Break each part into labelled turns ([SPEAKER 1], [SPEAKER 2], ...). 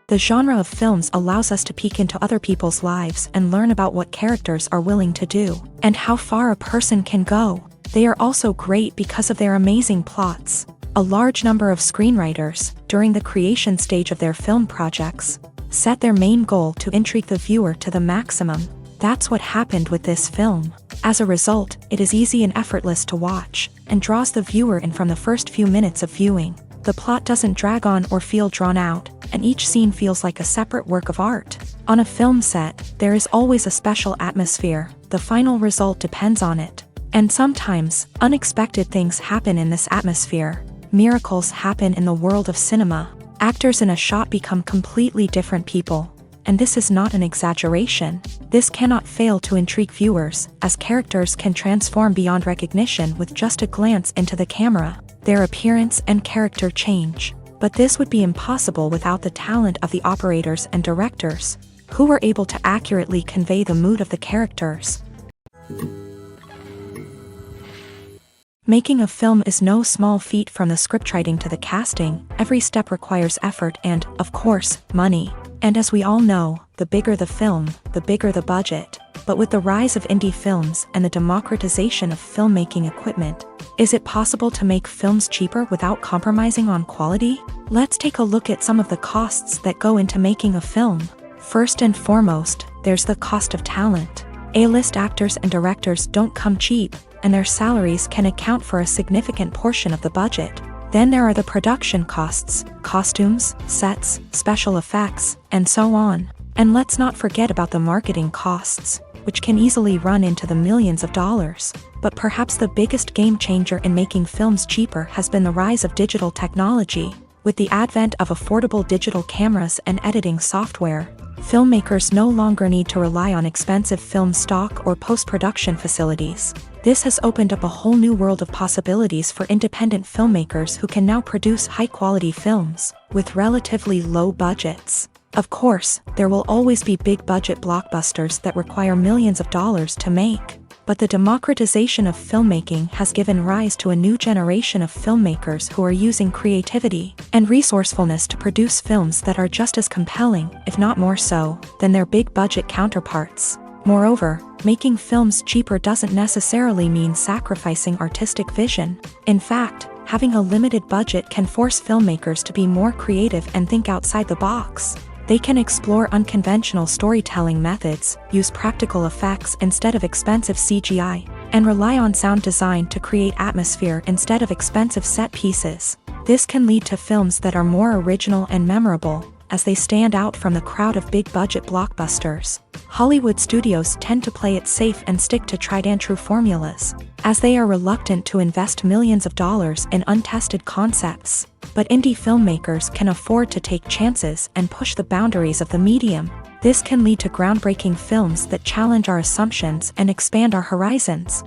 [SPEAKER 1] The genre of films allows us to peek into other people's lives and learn about what characters are willing to do, and how far a person can go. They are also great because of their amazing plots. A large number of screenwriters, during the creation stage of their film projects, set their main goal to intrigue the viewer to the maximum. That's what happened with this film. As a result, it is easy and effortless to watch, and draws the viewer in from the first few minutes of viewing. The plot doesn't drag on or feel drawn out, and each scene feels like a separate work of art. On a film set, there is always a special atmosphere. The final result depends on it. And sometimes, unexpected things happen in this atmosphere. Miracles happen in the world of cinema. Actors in a shot become completely different people. And this is not an exaggeration. This cannot fail to intrigue viewers, as characters can transform beyond recognition with just a glance into the camera. Their appearance and character change. But this would be impossible without the talent of the operators and directors, who were able to accurately convey the mood of the characters. Making a film is no small feat. From the scriptwriting to the casting, every step requires effort and, of course, money. And as we all know, the bigger the film, the bigger the budget. But with the rise of indie films and the democratization of filmmaking equipment, is it possible to make films cheaper without compromising on quality? Let's take a look at some of the costs that go into making a film. First and foremost, there's the cost of talent. A-list actors and directors don't come cheap, and their salaries can account for a significant portion of the budget. Then there are the production costs, costumes, sets, special effects, and so on. And let's not forget about the marketing costs, which can easily run into the millions of dollars. But perhaps the biggest game changer in making films cheaper has been the rise of digital technology. With the advent of affordable digital cameras and editing software, filmmakers no longer need to rely on expensive film stock or post-production facilities. This has opened up a whole new world of possibilities for independent filmmakers who can now produce high-quality films with relatively low budgets. Of course, there will always be big-budget blockbusters that require millions of dollars to make. But the democratization of filmmaking has given rise to a new generation of filmmakers who are using creativity and resourcefulness to produce films that are just as compelling, if not more so, than their big-budget counterparts. Moreover, making films cheaper doesn't necessarily mean sacrificing artistic vision. In fact, having a limited budget can force filmmakers to be more creative and think outside the box. They can explore unconventional storytelling methods, use practical effects instead of expensive CGI, and rely on sound design to create atmosphere instead of expensive set pieces. This can lead to films that are more original and memorable, as they stand out from the crowd of big-budget blockbusters. Hollywood studios tend to play it safe and stick to tried-and-true formulas, as they are reluctant to invest millions of dollars in untested concepts. But indie filmmakers can afford to take chances and push the boundaries of the medium. This can lead to groundbreaking films that challenge our assumptions and expand our horizons.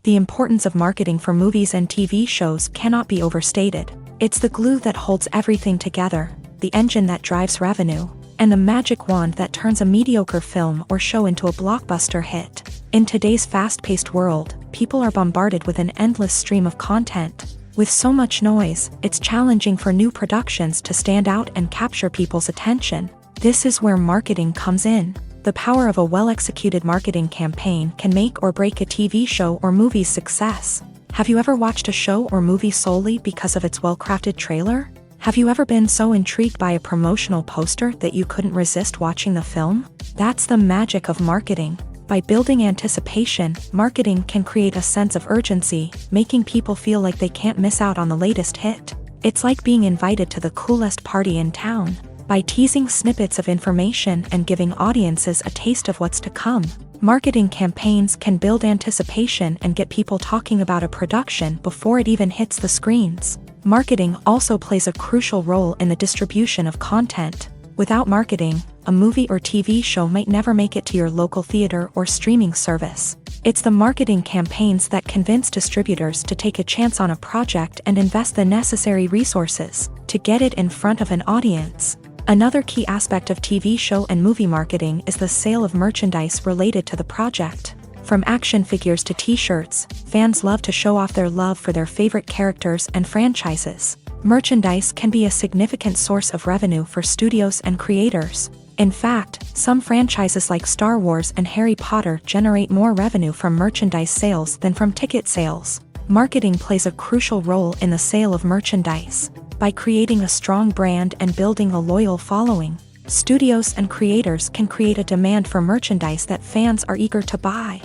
[SPEAKER 1] The importance of marketing for movies and TV shows cannot be overstated. It's the glue that holds everything together, the engine that drives revenue, and the magic wand that turns a mediocre film or show into a blockbuster hit. In today's fast-paced world, people are bombarded with an endless stream of content. With so much noise, it's challenging for new productions to stand out and capture people's attention. This is where marketing comes in. The power of a well-executed marketing campaign can make or break a TV show or movie's success. Have you ever watched a show or movie solely because of its well-crafted trailer? Have you ever been so intrigued by a promotional poster that you couldn't resist watching the film? That's the magic of marketing. By building anticipation, marketing can create a sense of urgency, making people feel like they can't miss out on the latest hit. It's like being invited to the coolest party in town. By teasing snippets of information and giving audiences a taste of what's to come, marketing campaigns can build anticipation and get people talking about a production before it even hits the screens. Marketing also plays a crucial role in the distribution of content. Without marketing, a movie or TV show might never make it to your local theater or streaming service. It's the marketing campaigns that convince distributors to take a chance on a project and invest the necessary resources to get it in front of an audience. Another key aspect of TV show and movie marketing is the sale of merchandise related to the project. From action figures to t-shirts, fans love to show off their love for their favorite characters and franchises. Merchandise can be a significant source of revenue for studios and creators. In fact, some franchises like Star Wars and Harry Potter generate more revenue from merchandise sales than from ticket sales. Marketing plays a crucial role in the sale of merchandise. By creating a strong brand and building a loyal following, studios and creators can create a demand for merchandise that fans are eager to buy.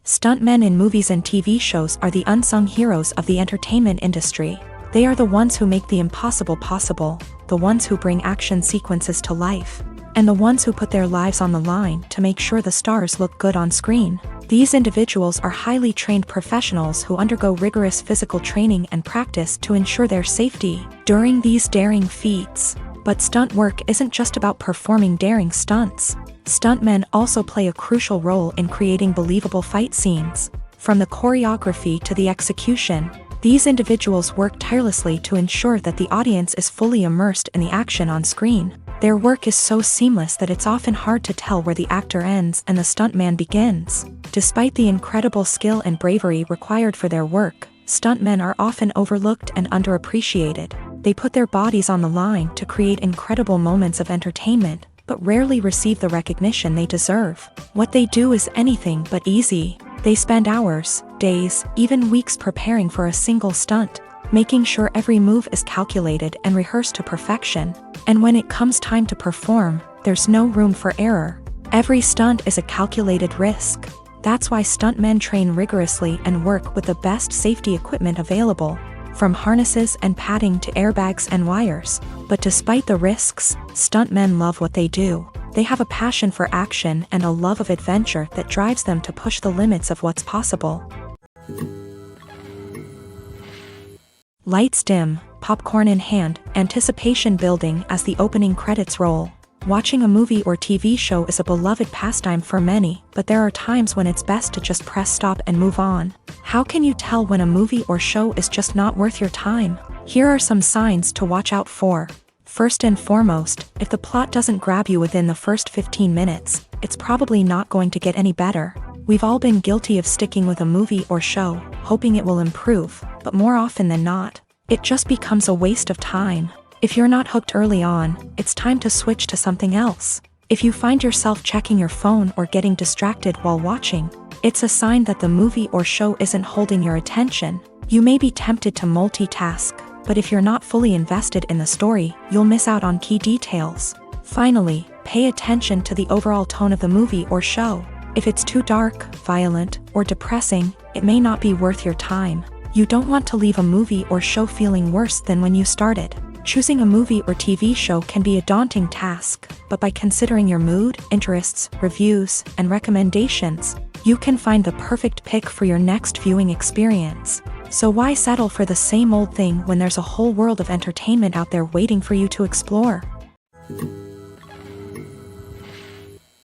[SPEAKER 1] Stuntmen in movies and TV shows are the unsung heroes of the entertainment industry. They are the ones who make the impossible possible, the ones who bring action sequences to life, and the ones who put their lives on the line to make sure the stars look good on screen. These individuals are highly trained professionals who undergo rigorous physical training and practice to ensure their safety during these daring feats. But stunt work isn't just about performing daring stunts. Stuntmen also play a crucial role in creating believable fight scenes. From the choreography to the execution, these individuals work tirelessly to ensure that the audience is fully immersed in the action on screen. Their work is so seamless that it's often hard to tell where the actor ends and the stuntman begins. Despite the incredible skill and bravery required for their work, stuntmen are often overlooked and underappreciated. They put their bodies on the line to create incredible moments of entertainment, but rarely receive the recognition they deserve. What they do is anything but easy. They spend hours, days, even weeks preparing for a single stunt, making sure every move is calculated and rehearsed to perfection. And when it comes time to perform, there's no room for error. Every stunt is a calculated risk. That's why stuntmen train rigorously and work with the best safety equipment available, from harnesses and padding to airbags and wires. But despite the risks, stuntmen love what they do. They have a passion for action and a love of adventure that drives them to push the limits of what's possible. Lights dim, popcorn in hand, anticipation building as the opening credits roll. Watching a movie or TV show is a beloved pastime for many, but there are times when it's best to just press stop and move on. How can you tell when a movie or show is just not worth your time? Here are some signs to watch out for. First and foremost, if the plot doesn't grab you within the first 15 minutes, it's probably not going to get any better. We've all been guilty of sticking with a movie or show, hoping it will improve, but more often than not, it just becomes a waste of time. If you're not hooked early on, it's time to switch to something else. If you find yourself checking your phone or getting distracted while watching, it's a sign that the movie or show isn't holding your attention. You may be tempted to multitask, but if you're not fully invested in the story, you'll miss out on key details. Finally, pay attention to the overall tone of the movie or show. If it's too dark, violent, or depressing, it may not be worth your time. You don't want to leave a movie or show feeling worse than when you started. Choosing a movie or TV show can be a daunting task, but by considering your mood, interests, reviews, and recommendations, you can find the perfect pick for your next viewing experience. So why settle for the same old thing when there's a whole world of entertainment out there waiting for you to explore?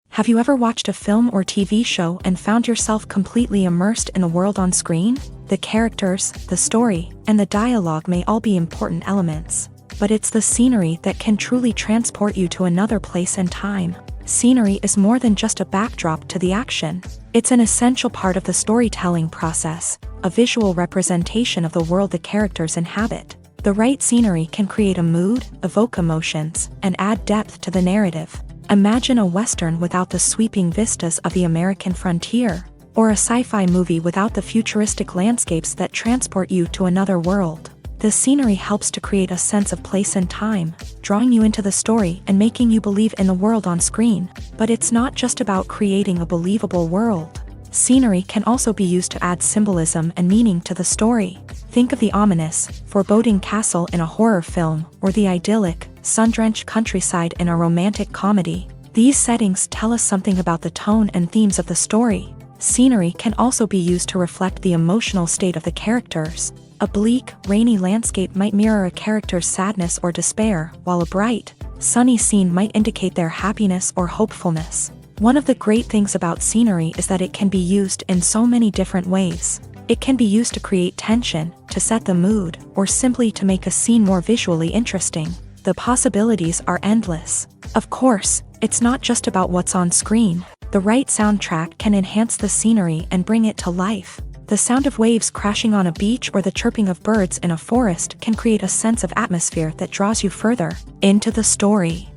[SPEAKER 1] Have you ever watched a film or TV show and found yourself completely immersed in the world on screen? The characters, the story, and the dialogue may all be important elements, but it's the scenery that can truly transport you to another place and time. Scenery is more than just a backdrop to the action. It's an essential part of the storytelling process, a visual representation of the world the characters inhabit. The right scenery can create a mood, evoke emotions, and add depth to the narrative. Imagine a Western without the sweeping vistas of the American frontier, or a sci-fi movie without the futuristic landscapes that transport you to another world. The scenery helps to create a sense of place and time, drawing you into the story and making you believe in the world on screen. But it's not just about creating a believable world. Scenery can also be used to add symbolism and meaning to the story. Think of the ominous, foreboding castle in a horror film, or the idyllic, sun-drenched countryside in a romantic comedy. These settings tell us something about the tone and themes of the story. Scenery can also be used to reflect the emotional state of the characters. A bleak, rainy landscape might mirror a character's sadness or despair, while a bright, sunny scene might indicate their happiness or hopefulness. One of the great things about scenery is that it can be used in so many different ways. It can be used to create tension, to set the mood, or simply to make a scene more visually interesting. The possibilities are endless. Of course, it's not just about what's on screen. The right soundtrack can enhance the scenery and bring it to life. The sound of waves crashing on a beach or the chirping of birds in a forest can create a sense of atmosphere that draws you further into the story.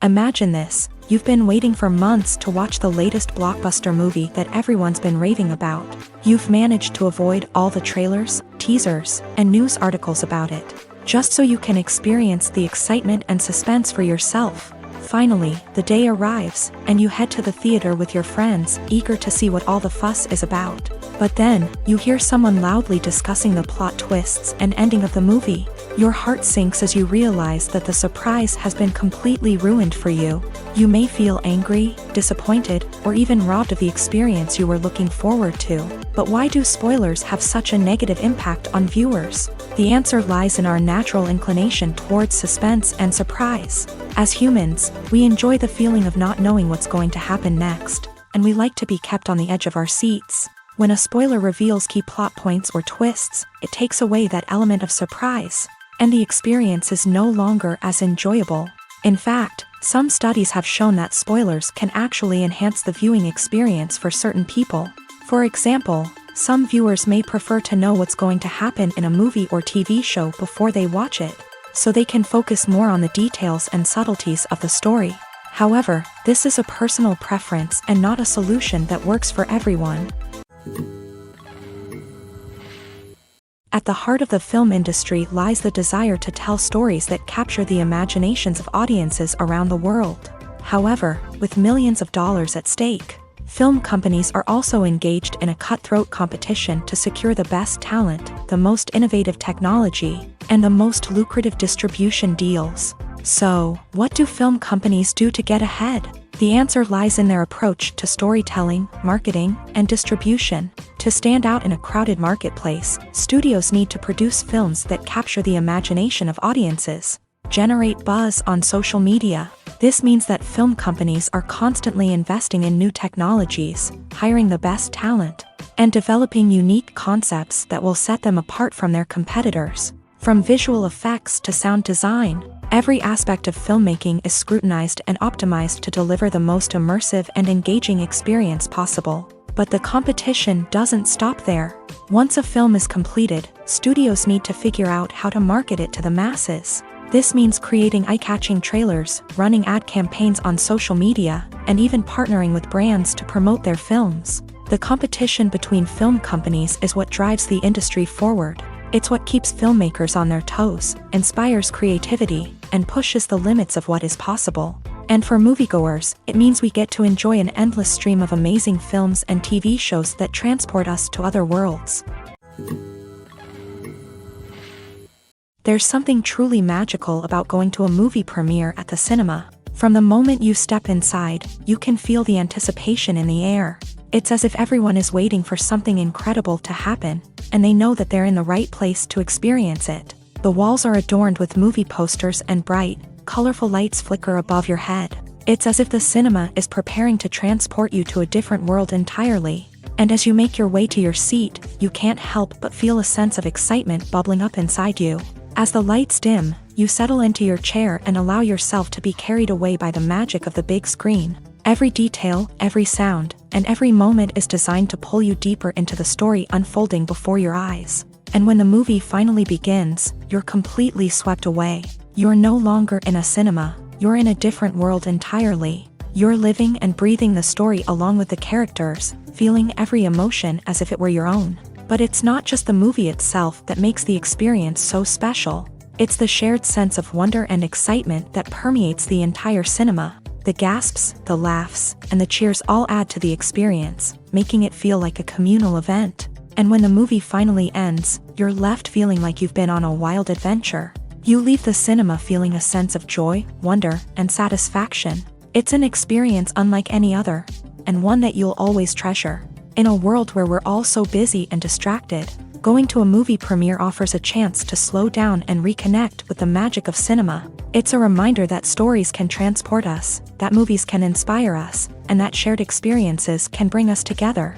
[SPEAKER 1] Imagine this: you've been waiting for months to watch the latest blockbuster movie that everyone's been raving about. You've managed to avoid all the trailers, teasers, and news articles about it, just so you can experience the excitement and suspense for yourself. Finally, the day arrives, and you head to the theater with your friends, eager to see what all the fuss is about. But then, you hear someone loudly discussing the plot twists and ending of the movie. Your heart sinks as you realize that the surprise has been completely ruined for you. You may feel angry, disappointed, or even robbed of the experience you were looking forward to. But why do spoilers have such a negative impact on viewers? The answer lies in our natural inclination towards suspense and surprise. As humans, we enjoy the feeling of not knowing what's going to happen next, and we like to be kept on the edge of our seats. When a spoiler reveals key plot points or twists, it takes away that element of surprise, and the experience is no longer as enjoyable. In fact, some studies have shown that spoilers can actually enhance the viewing experience for certain people. For example, some viewers may prefer to know what's going to happen in a movie or TV show before they watch it, so they can focus more on the details and subtleties of the story. However, this is a personal preference and not a solution that works for everyone. At the heart of the film industry lies the desire to tell stories that capture the imaginations of audiences around the world. However, with millions of dollars at stake, film companies are also engaged in a cutthroat competition to secure the best talent, the most innovative technology, and the most lucrative distribution deals. So, what do film companies do to get ahead? The answer lies in their approach to storytelling, marketing, and distribution. To stand out in a crowded marketplace, studios need to produce films that capture the imagination of audiences, generate buzz on social media. This means that film companies are constantly investing in new technologies, hiring the best talent, and developing unique concepts that will set them apart from their competitors. From visual effects to sound design, every aspect of filmmaking is scrutinized and optimized to deliver the most immersive and engaging experience possible. But the competition doesn't stop there. Once a film is completed, studios need to figure out how to market it to the masses. This means creating eye-catching trailers, running ad campaigns on social media, and even partnering with brands to promote their films. The competition between film companies is what drives the industry forward. It's what keeps filmmakers on their toes, inspires creativity, and pushes the limits of what is possible. And for moviegoers, it means we get to enjoy an endless stream of amazing films and TV shows that transport us to other worlds. There's something truly magical about going to a movie premiere at the cinema. From the moment you step inside, you can feel the anticipation in the air. It's as if everyone is waiting for something incredible to happen, and they know that they're in the right place to experience it. The walls are adorned with movie posters and bright, colorful lights flicker above your head. It's as if the cinema is preparing to transport you to a different world entirely. And as you make your way to your seat, you can't help but feel a sense of excitement bubbling up inside you. As the lights dim, you settle into your chair and allow yourself to be carried away by the magic of the big screen. Every detail, every sound, and every moment is designed to pull you deeper into the story unfolding before your eyes. And when the movie finally begins, you're completely swept away. You're no longer in a cinema, you're in a different world entirely. You're living and breathing the story along with the characters, feeling every emotion as if it were your own. But it's not just the movie itself that makes the experience so special. It's the shared sense of wonder and excitement that permeates the entire cinema. The gasps, the laughs, and the cheers all add to the experience, making it feel like a communal event. And when the movie finally ends, you're left feeling like you've been on a wild adventure. You leave the cinema feeling a sense of joy, wonder, and satisfaction. It's an experience unlike any other, and one that you'll always treasure. In a world where we're all so busy and distracted, going to a movie premiere offers a chance to slow down and reconnect with the magic of cinema. It's a reminder that stories can transport us, that movies can inspire us, and that shared experiences can bring us together.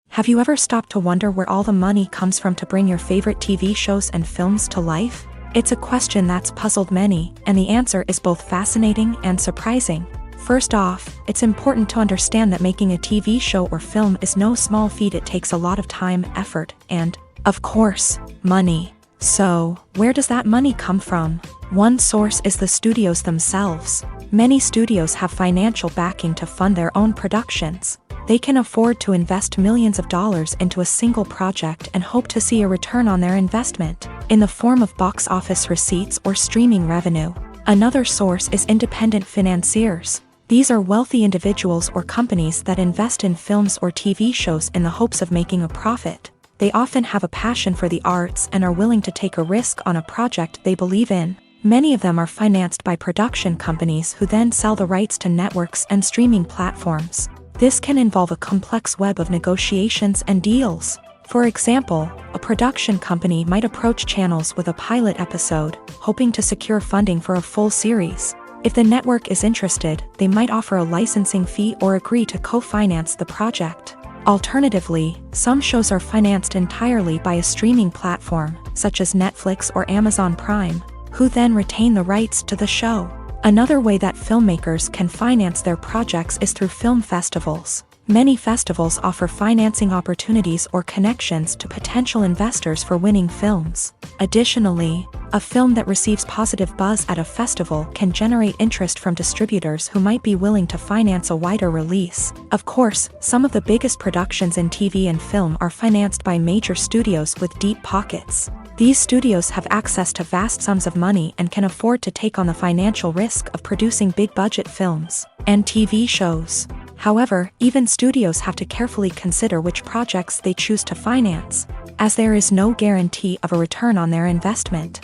[SPEAKER 1] Have you ever stopped to wonder where all the money comes from to bring your favorite TV shows and films to life? It's a question that's puzzled many, and the answer is both fascinating and surprising. First off, it's important to understand that making a TV show or film is no small feat. It takes a lot of time, effort, and, of course, money. So, where does that money come from? One source is the studios themselves. Many studios have financial backing to fund their own productions. They can afford to invest millions of dollars into a single project and hope to see a return on their investment, in the form of box office receipts or streaming revenue. Another source is independent financiers. These are wealthy individuals or companies that invest in films or TV shows in the hopes of making a profit. They often have a passion for the arts and are willing to take a risk on a project they believe in. Many of them are financed by production companies who then sell the rights to networks and streaming platforms. This can involve a complex web of negotiations and deals. For example, a production company might approach channels with a pilot episode, hoping to secure funding for a full series. If the network is interested, they might offer a licensing fee or agree to co-finance the project. Alternatively, some shows are financed entirely by a streaming platform, such as Netflix or Amazon Prime, who then retain the rights to the show. Another way that filmmakers can finance their projects is through film festivals. Many festivals offer financing opportunities or connections to potential investors for winning films. Additionally, a film that receives positive buzz at a festival can generate interest from distributors who might be willing to finance a wider release. Of course, some of the biggest productions in TV and film are financed by major studios with deep pockets. These studios have access to vast sums of money and can afford to take on the financial risk of producing big-budget films and TV shows. However, even studios have to carefully consider which projects they choose to finance, as there is no guarantee of a return on their investment.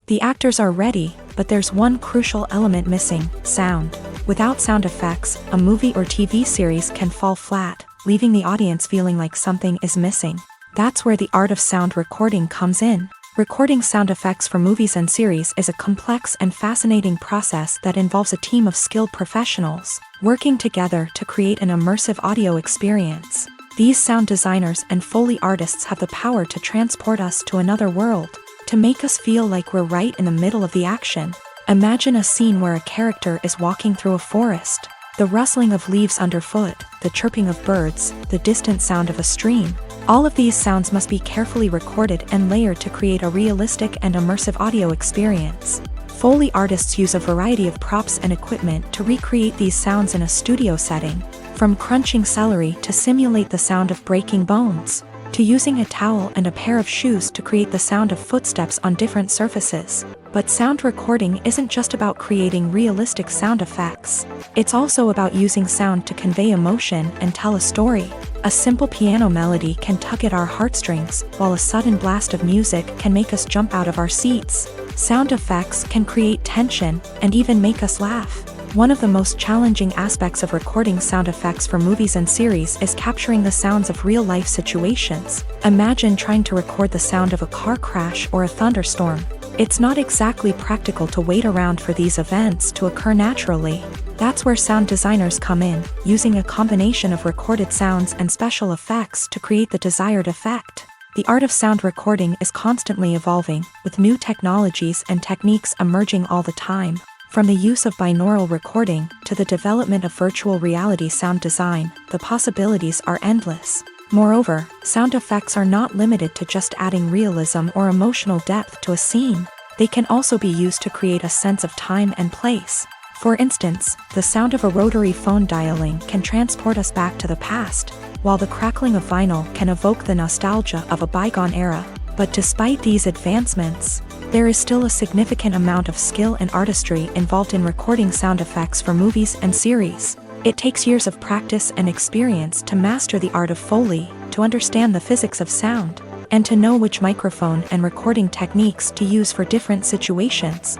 [SPEAKER 1] The actors are ready, but there's one crucial element missing: sound. Without sound effects, a movie or TV series can fall flat, leaving the audience feeling like something is missing. That's where the art of sound recording comes in. Recording sound effects for movies and series is a complex and fascinating process that involves a team of skilled professionals working together to create an immersive audio experience. These sound designers and Foley artists have the power to transport us to another world, to make us feel like we're right in the middle of the action. Imagine a scene where a character is walking through a forest. The rustling of leaves underfoot, the chirping of birds, the distant sound of a stream. All of these sounds must be carefully recorded and layered to create a realistic and immersive audio experience. Foley artists use a variety of props and equipment to recreate these sounds in a studio setting, from crunching celery to simulate the sound of breaking bones, to using a towel and a pair of shoes to create the sound of footsteps on different surfaces. But sound recording isn't just about creating realistic sound effects. It's also about using sound to convey emotion and tell a story. A simple piano melody can tug at our heartstrings, while a sudden blast of music can make us jump out of our seats. Sound effects can create tension and even make us laugh. One of the most challenging aspects of recording sound effects for movies and series is capturing the sounds of real-life situations. Imagine trying to record the sound of a car crash or a thunderstorm. It's not exactly practical to wait around for these events to occur naturally. That's where sound designers come in, using a combination of recorded sounds and special effects to create the desired effect. The art of sound recording is constantly evolving, with new technologies and techniques emerging all the time. From the use of binaural recording to the development of virtual reality sound design, the possibilities are endless. Moreover, sound effects are not limited to just adding realism or emotional depth to a scene. They can also be used to create a sense of time and place. For instance, the sound of a rotary phone dialing can transport us back to the past, while the crackling of vinyl can evoke the nostalgia of a bygone era. But despite these advancements, there is still a significant amount of skill and artistry involved in recording sound effects for movies and series. It takes years of practice and experience to master the art of Foley, to understand the physics of sound, and to know which microphone and recording techniques to use for different situations.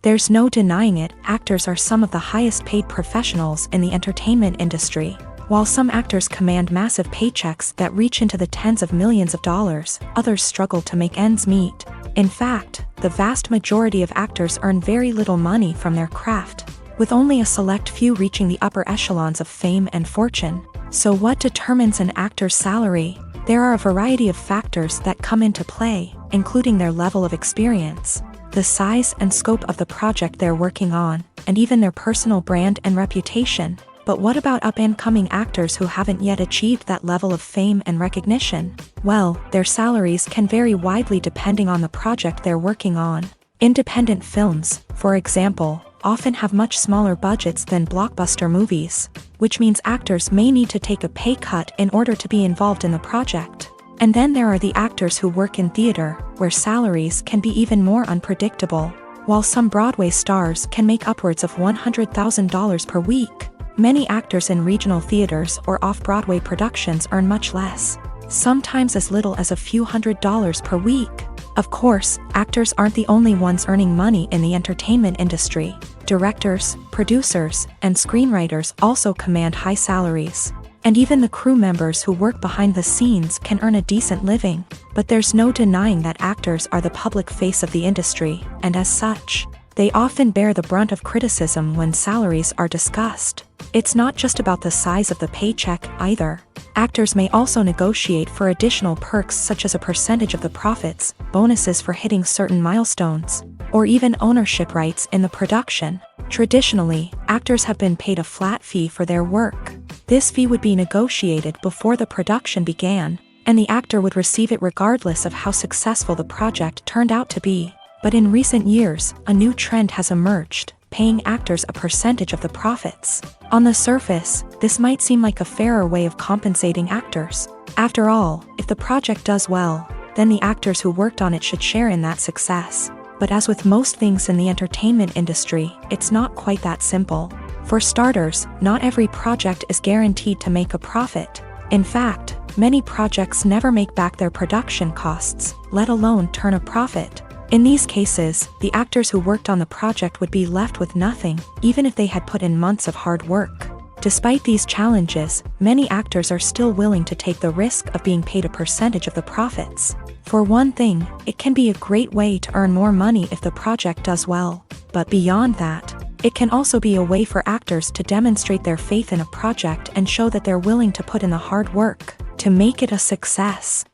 [SPEAKER 1] There's no denying it, actors are some of the highest paid professionals in the entertainment industry. While some actors command massive paychecks that reach into the tens of millions of dollars, others struggle to make ends meet. In fact, the vast majority of actors earn very little money from their craft, with only a select few reaching the upper echelons of fame and fortune. So what determines an actor's salary? There are a variety of factors that come into play, including their level of experience, the size and scope of the project they're working on, and even their personal brand and reputation. But what about up-and-coming actors who haven't yet achieved that level of fame and recognition? Well, their salaries can vary widely depending on the project they're working on. Independent films, for example, often have much smaller budgets than blockbuster movies, which means actors may need to take a pay cut in order to be involved in the project. And then there are the actors who work in theater, where salaries can be even more unpredictable. While some Broadway stars can make upwards of $100,000 per week, many actors in regional theaters or off-Broadway productions earn much less, sometimes as little as a few $100s per week. Of course, actors aren't the only ones earning money in the entertainment industry. Directors, producers, and screenwriters also command high salaries. And even the crew members who work behind the scenes can earn a decent living. But there's no denying that actors are the public face of the industry, and as such, they often bear the brunt of criticism when salaries are discussed. It's not just about the size of the paycheck, either. Actors may also negotiate for additional perks such as a percentage of the profits, bonuses for hitting certain milestones, or even ownership rights in the production. Traditionally, actors have been paid a flat fee for their work. This fee would be negotiated before the production began, and the actor would receive it regardless of how successful the project turned out to be. But in recent years, a new trend has emerged, paying actors a percentage of the profits. On the surface, this might seem like a fairer way of compensating actors. After all, if the project does well, then the actors who worked on it should share in that success. But as with most things in the entertainment industry, it's not quite that simple. For starters, not every project is guaranteed to make a profit. In fact, many projects never make back their production costs, let alone turn a profit. In these cases, the actors who worked on the project would be left with nothing, even if they had put in months of hard work. Despite these challenges, many actors are still willing to take the risk of being paid a percentage of the profits. For one thing, it can be a great way to earn more money if the project does well. But beyond that, it can also be a way for actors to demonstrate their faith in a project and show that they're willing to put in the hard work to make it a success.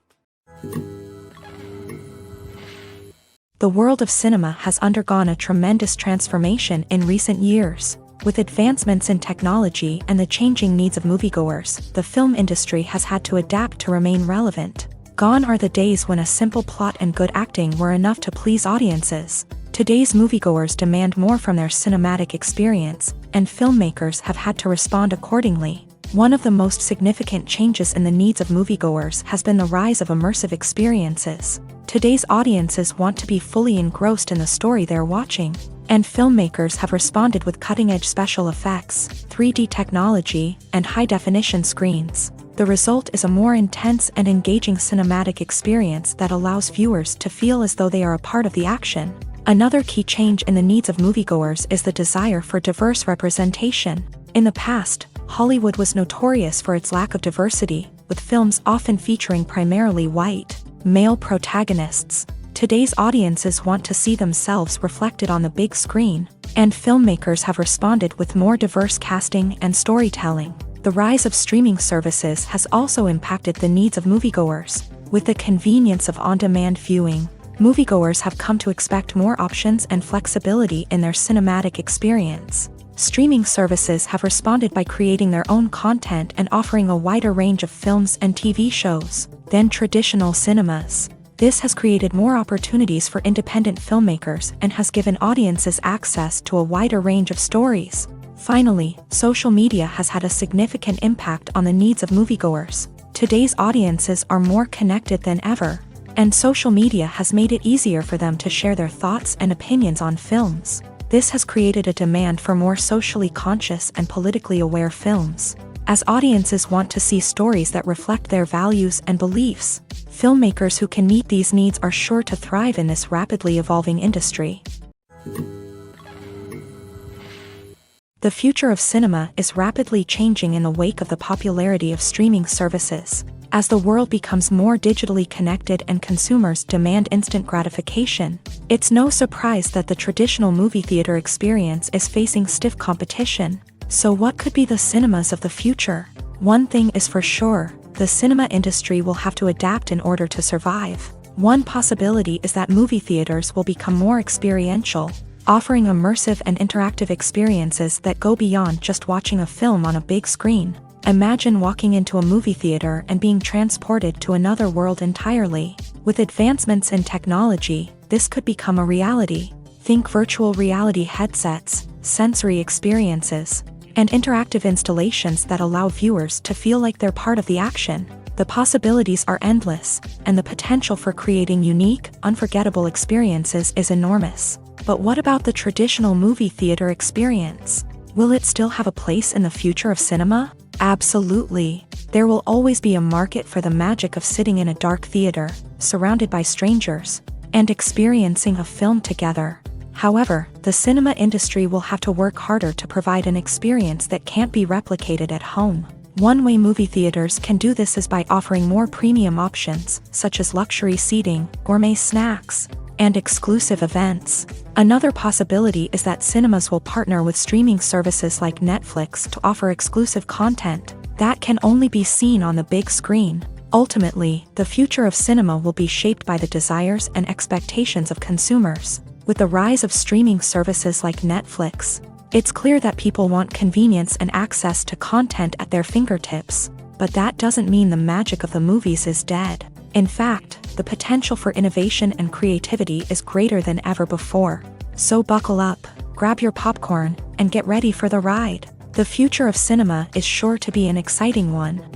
[SPEAKER 1] The world of cinema has undergone a tremendous transformation in recent years. With advancements in technology and the changing needs of moviegoers, the film industry has had to adapt to remain relevant. Gone are the days when a simple plot and good acting were enough to please audiences. Today's moviegoers demand more from their cinematic experience, and filmmakers have had to respond accordingly. One of the most significant changes in the needs of moviegoers has been the rise of immersive experiences. Today's audiences want to be fully engrossed in the story they're watching, and filmmakers have responded with cutting-edge special effects, 3D technology, and high-definition screens. The result is a more intense and engaging cinematic experience that allows viewers to feel as though they are a part of the action. Another key change in the needs of moviegoers is the desire for diverse representation. In the past, Hollywood was notorious for its lack of diversity, with films often featuring primarily white, male protagonists. Today's audiences want to see themselves reflected on the big screen, and filmmakers have responded with more diverse casting and storytelling. The rise of streaming services has also impacted the needs of moviegoers. With the convenience of on-demand viewing, moviegoers have come to expect more options and flexibility in their cinematic experience. Streaming services have responded by creating their own content and offering a wider range of films and TV shows than traditional cinemas. This has created more opportunities for independent filmmakers and has given audiences access to a wider range of stories. Finally, social media has had a significant impact on the needs of moviegoers. Today's audiences are more connected than ever, and social media has made it easier for them to share their thoughts and opinions on films. This has created a demand for more socially conscious and politically aware films. As audiences want to see stories that reflect their values and beliefs, filmmakers who can meet these needs are sure to thrive in this rapidly evolving industry. The future of cinema is rapidly changing in the wake of the popularity of streaming services. As the world becomes more digitally connected and consumers demand instant gratification, it's no surprise that the traditional movie theater experience is facing stiff competition. So what could be the cinemas of the future? One thing is for sure, the cinema industry will have to adapt in order to survive. One possibility is that movie theaters will become more experiential, offering immersive and interactive experiences that go beyond just watching a film on a big screen. Imagine walking into a movie theater and being transported to another world entirely. With advancements in technology, this could become a reality. Think virtual reality headsets, sensory experiences, and interactive installations that allow viewers to feel like they're part of the action. The possibilities are endless, and the potential for creating unique, unforgettable experiences is enormous. But what about the traditional movie theater experience? Will it still have a place in the future of cinema? Absolutely. There will always be a market for the magic of sitting in a dark theater, surrounded by strangers, and experiencing a film together. However, the cinema industry will have to work harder to provide an experience that can't be replicated at home. One way movie theaters can do this is by offering more premium options, such as luxury seating, gourmet snacks, and exclusive events. Another possibility is that cinemas will partner with streaming services like Netflix to offer exclusive content that can only be seen on the big screen. Ultimately, the future of cinema will be shaped by the desires and expectations of consumers. With the rise of streaming services like Netflix, it's clear that people want convenience and access to content at their fingertips. But that doesn't mean the magic of the movies is dead. In fact, the potential for innovation and creativity is greater than ever before. So buckle up, grab your popcorn, and get ready for the ride. The future of cinema is sure to be an exciting one.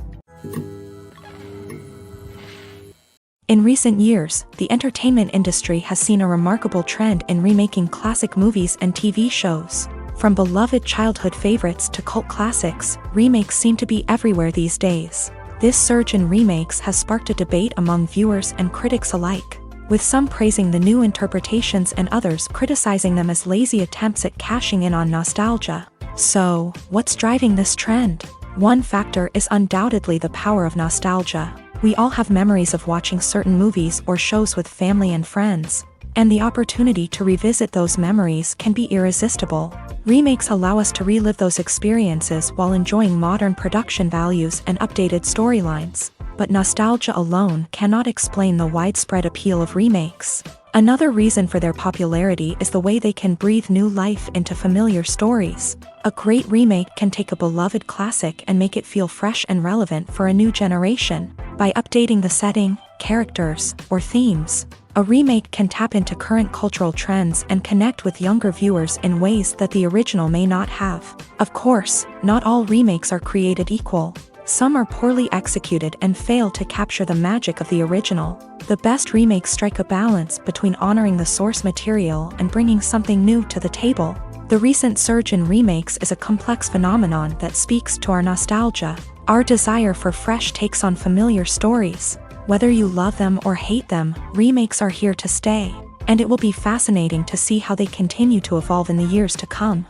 [SPEAKER 1] In recent years, the entertainment industry has seen a remarkable trend in remaking classic movies and TV shows. From beloved childhood favorites to cult classics, remakes seem to be everywhere these days. This surge in remakes has sparked a debate among viewers and critics alike, with some praising the new interpretations and others criticizing them as lazy attempts at cashing in on nostalgia. So, what's driving this trend? One factor is undoubtedly the power of nostalgia. We all have memories of watching certain movies or shows with family and friends, and the opportunity to revisit those memories can be irresistible. Remakes allow us to relive those experiences while enjoying modern production values and updated storylines. But nostalgia alone cannot explain the widespread appeal of remakes. Another reason for their popularity is the way they can breathe new life into familiar stories. A great remake can take a beloved classic and make it feel fresh and relevant for a new generation. By updating the setting, characters, or themes, a remake can tap into current cultural trends and connect with younger viewers in ways that the original may not have. Of course, not all remakes are created equal. Some are poorly executed and fail to capture the magic of the original. The best remakes strike a balance between honoring the source material and bringing something new to the table. The recent surge in remakes is a complex phenomenon that speaks to our nostalgia, our desire for fresh takes on familiar stories. Whether you love them or hate them, remakes are here to stay, and it will be fascinating to see how they continue to evolve in the years to come.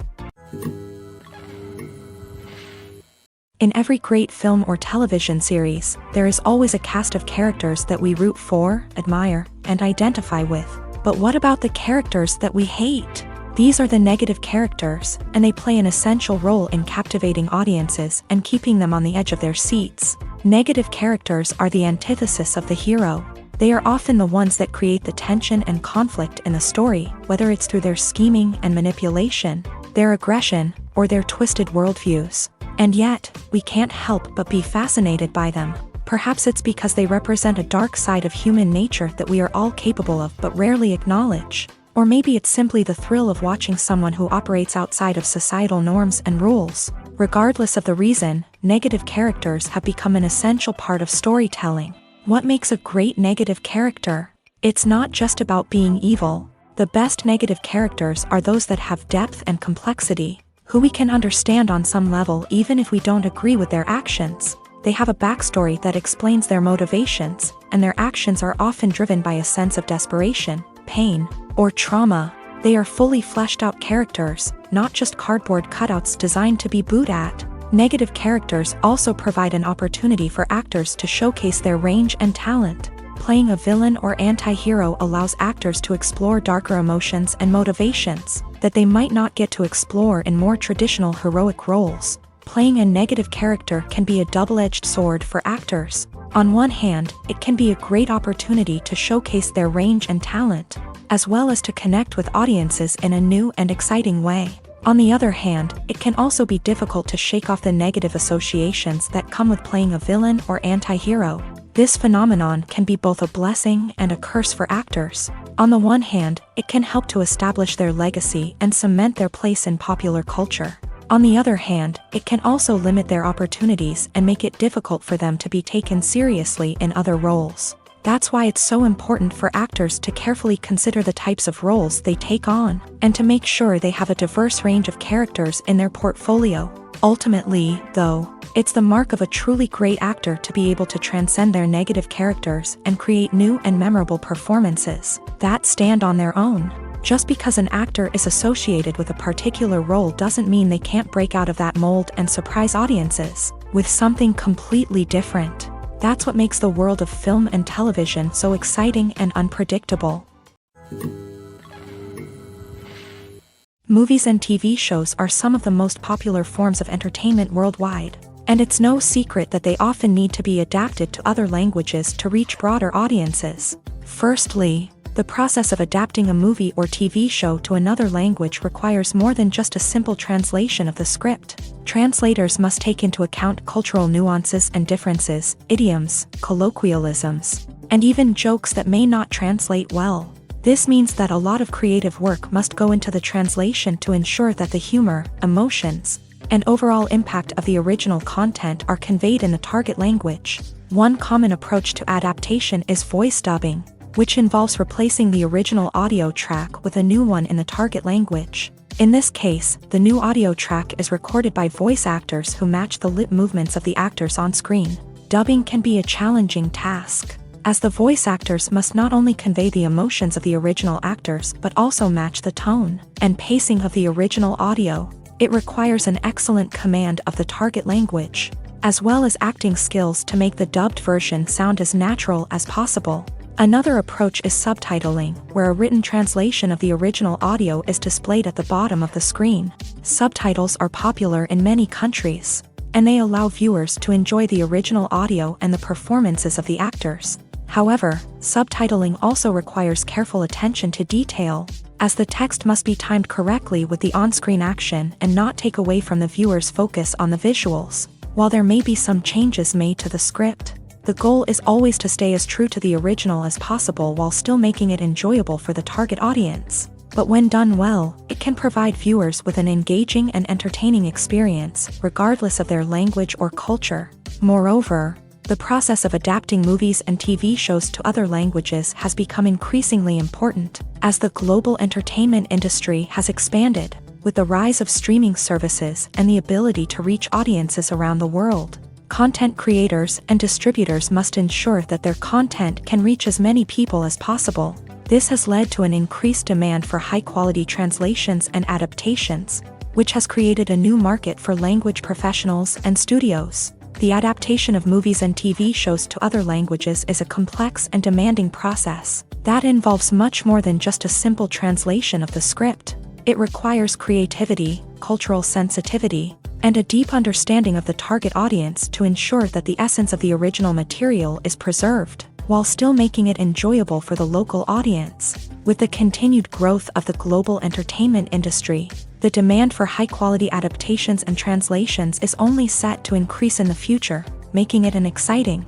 [SPEAKER 1] In every great film or television series, there is always a cast of characters that we root for, admire, and identify with. But what about the characters that we hate? These are the negative characters, and they play an essential role in captivating audiences and keeping them on the edge of their seats. Negative characters are the antithesis of the hero. They are often the ones that create the tension and conflict in the story, whether it's through their scheming and manipulation, their aggression, or their twisted worldviews. And yet, we can't help but be fascinated by them. Perhaps it's because they represent a dark side of human nature that we are all capable of but rarely acknowledge. Or maybe it's simply the thrill of watching someone who operates outside of societal norms and rules. Regardless of the reason, negative characters have become an essential part of storytelling. What makes a great negative character? It's not just about being evil. The best negative characters are those that have depth and complexity, who we can understand on some level even if we don't agree with their actions. They have a backstory that explains their motivations, and their actions are often driven by a sense of desperation, pain, or trauma. They are fully fleshed out characters, not just cardboard cutouts designed to be booed at. Negative characters also provide an opportunity for actors to showcase their range and talent. Playing a villain or anti-hero allows actors to explore darker emotions and motivations that they might not get to explore in more traditional heroic roles. Playing a negative character can be a double-edged sword for actors. On one hand, it can be a great opportunity to showcase their range and talent, as well as to connect with audiences in a new and exciting way. On the other hand, it can also be difficult to shake off the negative associations that come with playing a villain or anti-hero. This phenomenon can be both a blessing and a curse for actors. On the one hand, it can help to establish their legacy and cement their place in popular culture. On the other hand, it can also limit their opportunities and make it difficult for them to be taken seriously in other roles. That's why it's so important for actors to carefully consider the types of roles they take on, and to make sure they have a diverse range of characters in their portfolio. Ultimately, though, it's the mark of a truly great actor to be able to transcend their negative characters and create new and memorable performances that stand on their own. Just because an actor is associated with a particular role doesn't mean they can't break out of that mold and surprise audiences with something completely different. That's what makes the world of film and television so exciting and unpredictable. Movies and TV shows are some of the most popular forms of entertainment worldwide, and it's no secret that they often need to be adapted to other languages to reach broader audiences. Firstly, the process of adapting a movie or TV show to another language requires more than just a simple translation of the script. Translators must take into account cultural nuances and differences, idioms, colloquialisms, and even jokes that may not translate well. This means that a lot of creative work must go into the translation to ensure that the humor, emotions, and overall impact of the original content are conveyed in the target language. One common approach to adaptation is voice dubbing, which involves replacing the original audio track with a new one in the target language. In this case, the new audio track is recorded by voice actors who match the lip movements of the actors on screen. Dubbing can be a challenging task, as the voice actors must not only convey the emotions of the original actors but also match the tone and pacing of the original audio. It requires an excellent command of the target language, as well as acting skills to make the dubbed version sound as natural as possible. Another approach is subtitling, where a written translation of the original audio is displayed at the bottom of the screen. Subtitles are popular in many countries, and they allow viewers to enjoy the original audio and the performances of the actors. However, subtitling also requires careful attention to detail, as the text must be timed correctly with the on-screen action and not take away from the viewer's focus on the visuals. While there may be some changes made to the script, the goal is always to stay as true to the original as possible while still making it enjoyable for the target audience. But when done well, it can provide viewers with an engaging and entertaining experience, regardless of their language or culture. Moreover, the process of adapting movies and TV shows to other languages has become increasingly important, as the global entertainment industry has expanded, with the rise of streaming services and the ability to reach audiences around the world. Content creators and distributors must ensure that their content can reach as many people as possible. This has led to an increased demand for high-quality translations and adaptations, which has created a new market for language professionals and studios. The adaptation of movies and TV shows to other languages is a complex and demanding process that involves much more than just a simple translation of the script. It requires creativity, cultural sensitivity, and a deep understanding of the target audience to ensure that the essence of the original material is preserved, while still making it enjoyable for the local audience. With the continued growth of the global entertainment industry, the demand for high-quality adaptations and translations is only set to increase in the future, making it an exciting.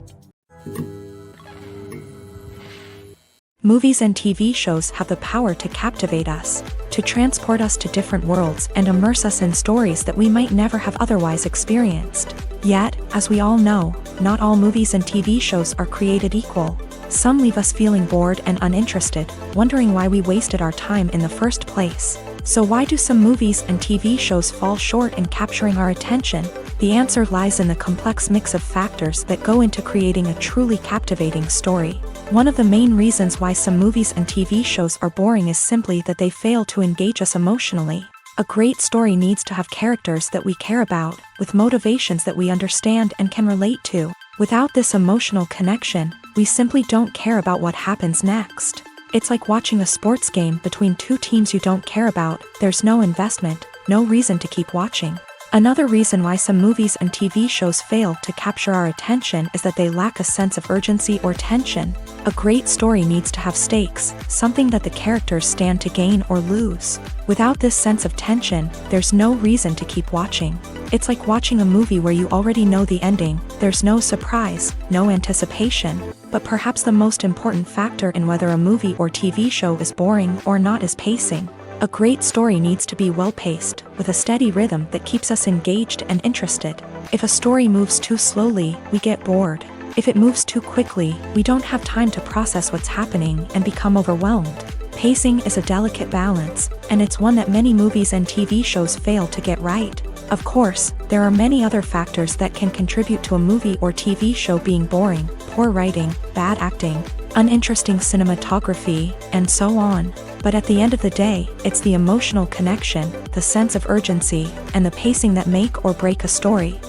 [SPEAKER 1] Movies and TV shows have the power to captivate us, to transport us to different worlds and immerse us in stories that we might never have otherwise experienced. Yet, as we all know, not all movies and TV shows are created equal. Some leave us feeling bored and uninterested, wondering why we wasted our time in the first place. So why do some movies and TV shows fall short in capturing our attention? The answer lies in the complex mix of factors that go into creating a truly captivating story. One of the main reasons why some movies and TV shows are boring is simply that they fail to engage us emotionally. A great story needs to have characters that we care about, with motivations that we understand and can relate to. Without this emotional connection, we simply don't care about what happens next. It's like watching a sports game between two teams you don't care about. There's no investment, no reason to keep watching. Another reason why some movies and TV shows fail to capture our attention is that they lack a sense of urgency or tension. A great story needs to have stakes, something that the characters stand to gain or lose. Without this sense of tension, there's no reason to keep watching. It's like watching a movie where you already know the ending. There's no surprise, no anticipation. But perhaps the most important factor in whether a movie or TV show is boring or not is pacing. A great story needs to be well-paced, with a steady rhythm that keeps us engaged and interested. If a story moves too slowly, we get bored. If it moves too quickly, we don't have time to process what's happening and become overwhelmed. Pacing is a delicate balance, and it's one that many movies and TV shows fail to get right. Of course, there are many other factors that can contribute to a movie or TV show being boring: poor writing, bad acting, uninteresting cinematography, and so on. But at the end of the day, it's the emotional connection, the sense of urgency, and the pacing that make or break a story.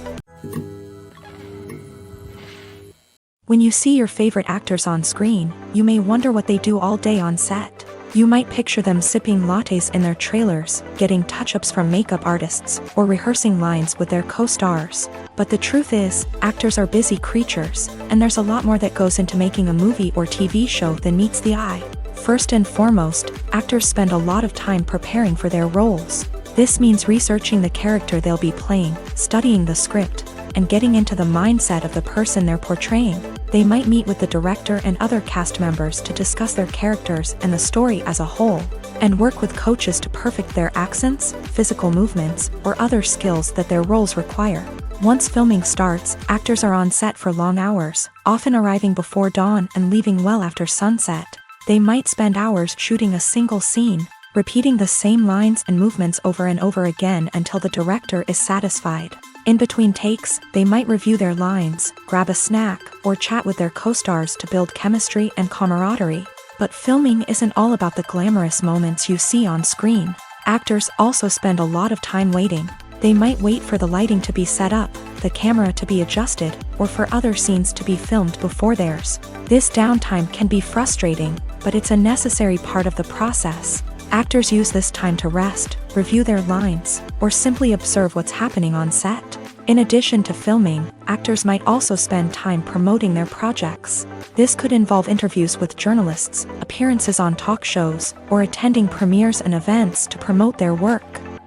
[SPEAKER 1] When you see your favorite actors on screen, you may wonder what they do all day on set. You might picture them sipping lattes in their trailers, getting touch-ups from makeup artists, or rehearsing lines with their co-stars. But the truth is, actors are busy creatures, and there's a lot more that goes into making a movie or TV show than meets the eye. First and foremost, actors spend a lot of time preparing for their roles. This means researching the character they'll be playing, studying the script, and getting into the mindset of the person they're portraying. They might meet with the director and other cast members to discuss their characters and the story as a whole, and work with coaches to perfect their accents, physical movements, or other skills that their roles require. Once filming starts, actors are on set for long hours, often arriving before dawn and leaving well after sunset. They might spend hours shooting a single scene, repeating the same lines and movements over and over again until the director is satisfied. In between takes, they might review their lines, grab a snack, or chat with their co-stars to build chemistry and camaraderie. But filming isn't all about the glamorous moments you see on screen. Actors also spend a lot of time waiting. They might wait for the lighting to be set up, the camera to be adjusted, or for other scenes to be filmed before theirs. This downtime can be frustrating, but it's a necessary part of the process. Actors use this time to rest, review their lines, or simply observe what's happening on set. In addition to filming, actors might also spend time promoting their projects. This could involve interviews with journalists, appearances on talk shows, or attending premieres and events to promote their work.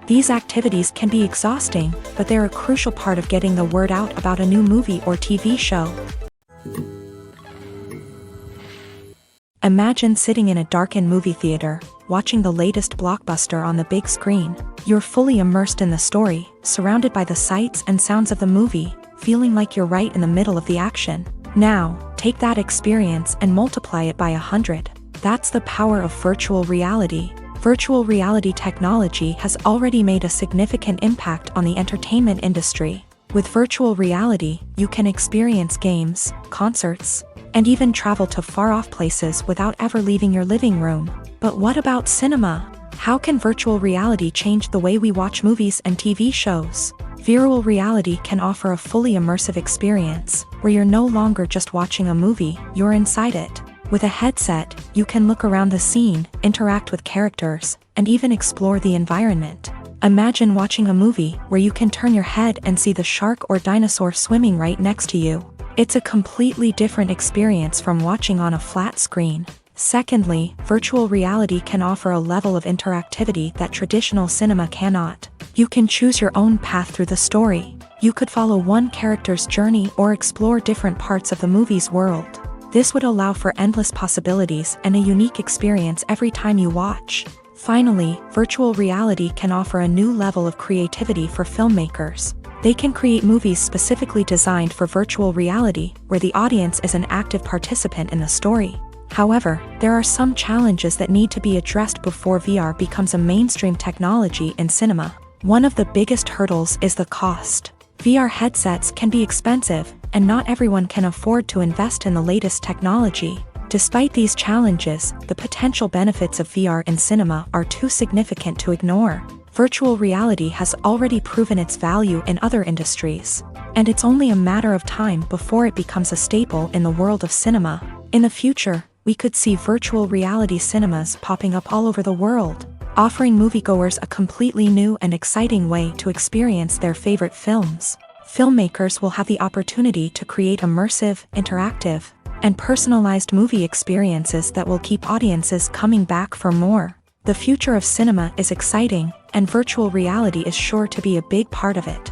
[SPEAKER 1] These activities can be exhausting, but they're a crucial part of getting the word out about a new movie or TV show. Imagine sitting in a darkened movie theater, watching the latest blockbuster on the big screen. You're fully immersed in the story, surrounded by the sights and sounds of the movie, feeling like you're right in the middle of the action. Now, take that experience and multiply it by 100. That's the power of virtual reality. Virtual reality technology has already made a significant impact on the entertainment industry. With virtual reality, you can experience games, concerts, and even travel to far-off places without ever leaving your living room. But what about cinema? How can virtual reality change the way we watch movies and TV shows? Virtual reality can offer a fully immersive experience, where you're no longer just watching a movie, you're inside it. With a headset, you can look around the scene, interact with characters, and even explore the environment. Imagine watching a movie where you can turn your head and see the shark or dinosaur swimming right next to you. It's a completely different experience from watching on a flat screen. Secondly, virtual reality can offer a level of interactivity that traditional cinema cannot. You can choose your own path through the story. You could follow one character's journey or explore different parts of the movie's world. This would allow for endless possibilities and a unique experience every time you watch. Finally, virtual reality can offer a new level of creativity for filmmakers. They can create movies specifically designed for virtual reality, where the audience is an active participant in the story. However, there are some challenges that need to be addressed before VR becomes a mainstream technology in cinema. One of the biggest hurdles is the cost. VR headsets can be expensive, and not everyone can afford to invest in the latest technology. Despite these challenges, the potential benefits of VR in cinema are too significant to ignore. Virtual reality has already proven its value in other industries, and it's only a matter of time before it becomes a staple in the world of cinema. In the future, we could see virtual reality cinemas popping up all over the world. offering moviegoers a completely new and exciting way to experience their favorite films. Filmmakers will have the opportunity to create immersive, interactive, and personalized movie experiences that will keep audiences coming back for more. The future of cinema is exciting, and virtual reality is sure to be a big part of it.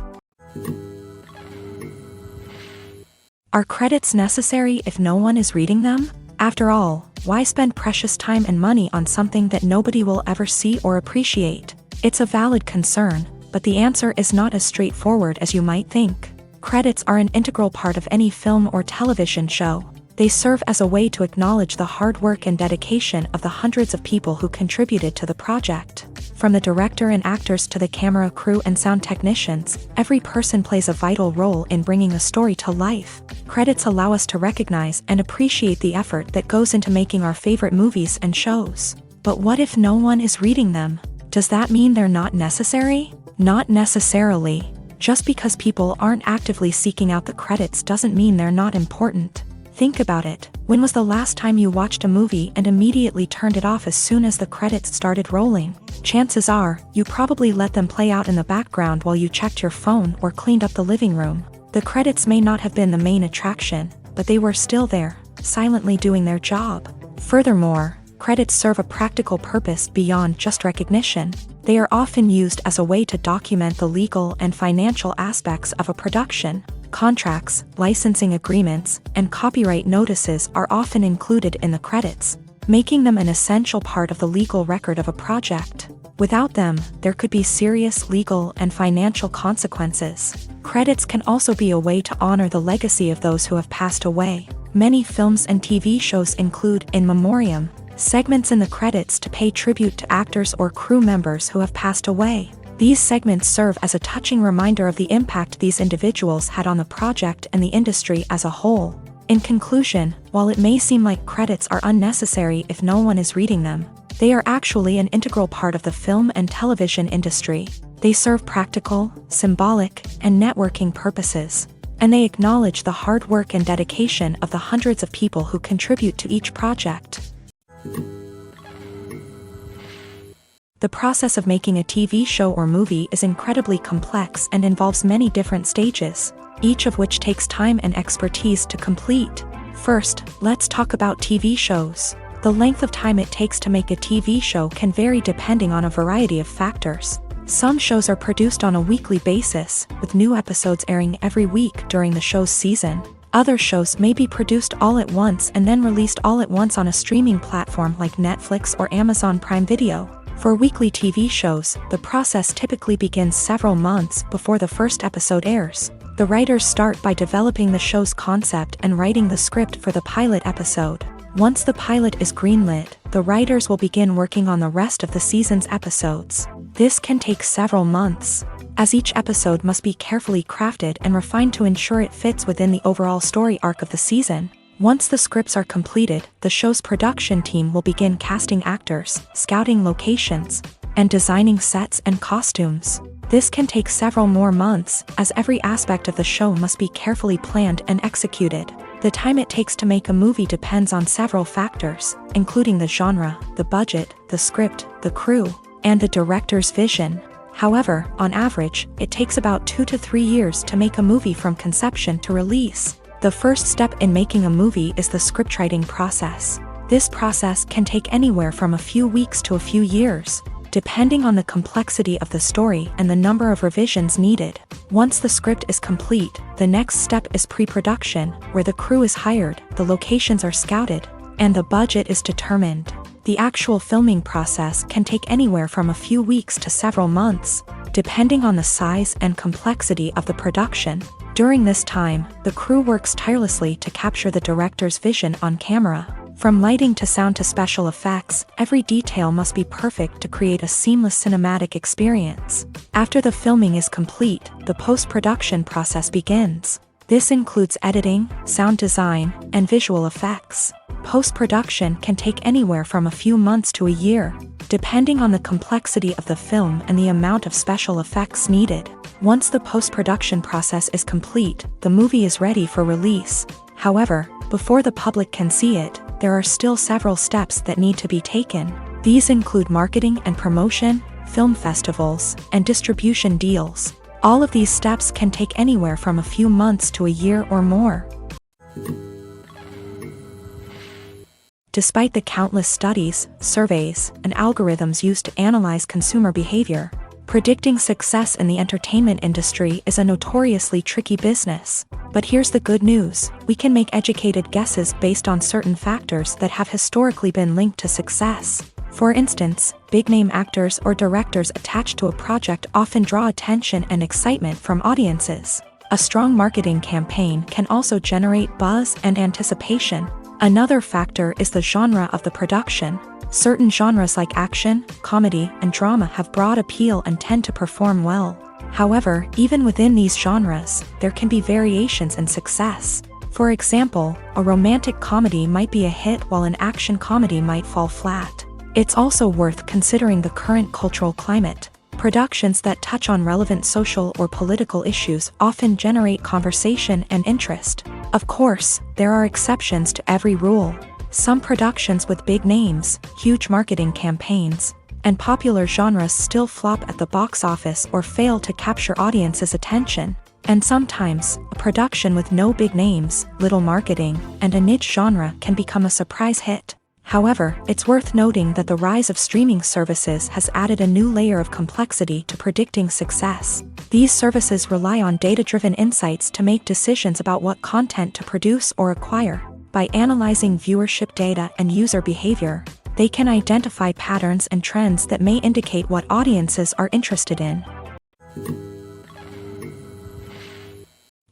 [SPEAKER 1] Are credits necessary if no one is reading them? After all, why spend precious time and money on something that nobody will ever see or appreciate? It's a valid concern, but the answer is not as straightforward as you might think. Credits are an integral part of any film or television show. They serve as a way to acknowledge the hard work and dedication of the hundreds of people who contributed to the project. From the director and actors to the camera crew and sound technicians, every person plays a vital role in bringing a story to life. Credits allow us to recognize and appreciate the effort that goes into making our favorite movies and shows. But what if no one is reading them? Does that mean they're not necessary? Not necessarily. Just because people aren't actively seeking out the credits doesn't mean they're not important. Think about it. When was the last time you watched a movie and immediately turned it off as soon as the credits started rolling? Chances are, you probably let them play out in the background while you checked your phone or cleaned up the living room. The credits may not have been the main attraction, but they were still there, silently doing their job. Furthermore, credits serve a practical purpose beyond just recognition. They are often used as a way to document the legal and financial aspects of a production. Contracts, licensing agreements, and copyright notices are often included in the credits, making them an essential part of the legal record of a project. Without them, there could be serious legal and financial consequences. Credits can also be a way to honor the legacy of those who have passed away. Many films and TV shows include in memoriam segments in the credits to pay tribute to actors or crew members who have passed away. These segments serve as a touching reminder of the impact these individuals had on the project and the industry as a whole. In conclusion, while it may seem like credits are unnecessary if no one is reading them, they are actually an integral part of the film and television industry. They serve practical, symbolic, and networking purposes, and they acknowledge the hard work and dedication of the hundreds of people who contribute to each project. The process of making a TV show or movie is incredibly complex and involves many different stages, each of which takes time and expertise to complete. First, let's talk about TV shows. The length of time it takes to make a TV show can vary depending on a variety of factors. Some shows are produced on a weekly basis, with new episodes airing every week during the show's season. Other shows may be produced all at once and then released all at once on a streaming platform like Netflix or Amazon Prime Video. For weekly TV shows, the process typically begins several months before the first episode airs. The writers start by developing the show's concept and writing the script for the pilot episode. Once the pilot is greenlit, the writers will begin working on the rest of the season's episodes. This can take several months, as each episode must be carefully crafted and refined to ensure it fits within the overall story arc of the season. Once the scripts are completed, the show's production team will begin casting actors, scouting locations, and designing sets and costumes. This can take several more months, as every aspect of the show must be carefully planned and executed. The time it takes to make a movie depends on several factors, including the genre, the budget, the script, the crew, and the director's vision. However, on average, it takes about 2 to 3 years to make a movie from conception to release. The first step in making a movie is the scriptwriting process. This process can take anywhere from a few weeks to a few years, depending on the complexity of the story and the number of revisions needed. Once the script is complete, the next step is pre-production, where the crew is hired, the locations are scouted, and the budget is determined. The actual filming process can take anywhere from a few weeks to several months, depending on the size and complexity of the production. During this time, the crew works tirelessly to capture the director's vision on camera. From lighting to sound to special effects, every detail must be perfect to create a seamless cinematic experience. After the filming is complete, the post-production process begins. This includes editing, sound design, and visual effects. Post-production can take anywhere from a few months to a year, depending on the complexity of the film and the amount of special effects needed. Once the post-production process is complete, the movie is ready for release. However, before the public can see it, there are still several steps that need to be taken. These include marketing and promotion, film festivals, and distribution deals. All of these steps can take anywhere from a few months to a year or more. Despite the countless studies, surveys, and algorithms used to analyze consumer behavior, predicting success in the entertainment industry is a notoriously tricky business. But here's the good news: we can make educated guesses based on certain factors that have historically been linked to success. For instance, big-name actors or directors attached to a project often draw attention and excitement from audiences. A strong marketing campaign can also generate buzz and anticipation. Another factor is the genre of the production. Certain genres like action, comedy, and drama have broad appeal and tend to perform well. However, even within these genres, there can be variations in success. For example, a romantic comedy might be a hit while an action comedy might fall flat. It's also worth considering the current cultural climate. Productions that touch on relevant social or political issues often generate conversation and interest. Of course, there are exceptions to every rule. Some productions with big names, huge marketing campaigns, and popular genres still flop at the box office or fail to capture audiences' attention. And sometimes, a production with no big names, little marketing, and a niche genre can become a surprise hit. However, it's worth noting that the rise of streaming services has added a new layer of complexity to predicting success. These services rely on data-driven insights to make decisions about what content to produce or acquire. By analyzing viewership data and user behavior, they can identify patterns and trends that may indicate what audiences are interested in.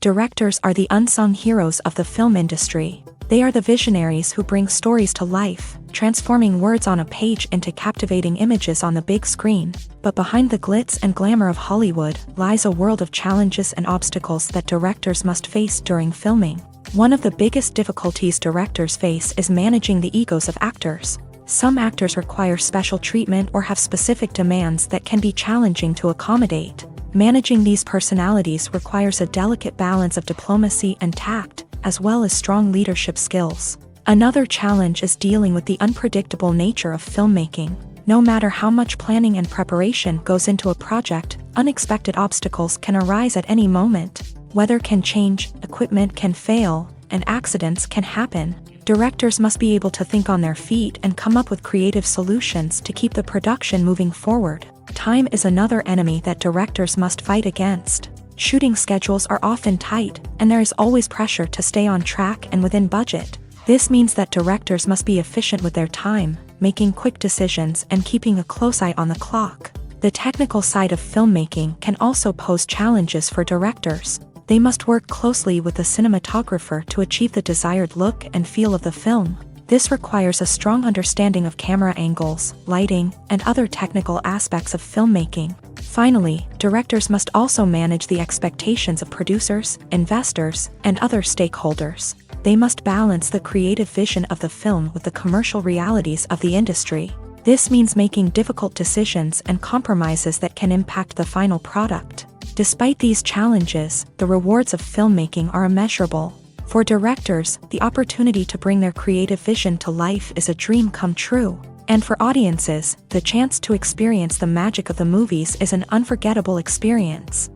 [SPEAKER 1] Directors are the unsung heroes of the film industry. They are the visionaries who bring stories to life, transforming words on a page into captivating images on the big screen. But behind the glitz and glamour of Hollywood lies a world of challenges and obstacles that directors must face during filming. One of the biggest difficulties directors face is managing the egos of actors. Some actors require special treatment or have specific demands that can be challenging to accommodate. Managing these personalities requires a delicate balance of diplomacy and tact, as well as strong leadership skills. Another challenge is dealing with the unpredictable nature of filmmaking. No matter how much planning and preparation goes into a project, unexpected obstacles can arise at any moment. Weather can change, equipment can fail, and accidents can happen. Directors must be able to think on their feet and come up with creative solutions to keep the production moving forward. Time is another enemy that directors must fight against. Shooting schedules are often tight, and there is always pressure to stay on track and within budget. This means that directors must be efficient with their time, making quick decisions and keeping a close eye on the clock. The technical side of filmmaking can also pose challenges for directors. They must work closely with the cinematographer to achieve the desired look and feel of the film. This requires a strong understanding of camera angles, lighting, and other technical aspects of filmmaking. Finally, directors must also manage the expectations of producers, investors, and other stakeholders. They must balance the creative vision of the film with the commercial realities of the industry. This means making difficult decisions and compromises that can impact the final product. Despite these challenges, the rewards of filmmaking are immeasurable. For directors, the opportunity to bring their creative vision to life is a dream come true. And for audiences, the chance to experience the magic of the movies is an unforgettable experience.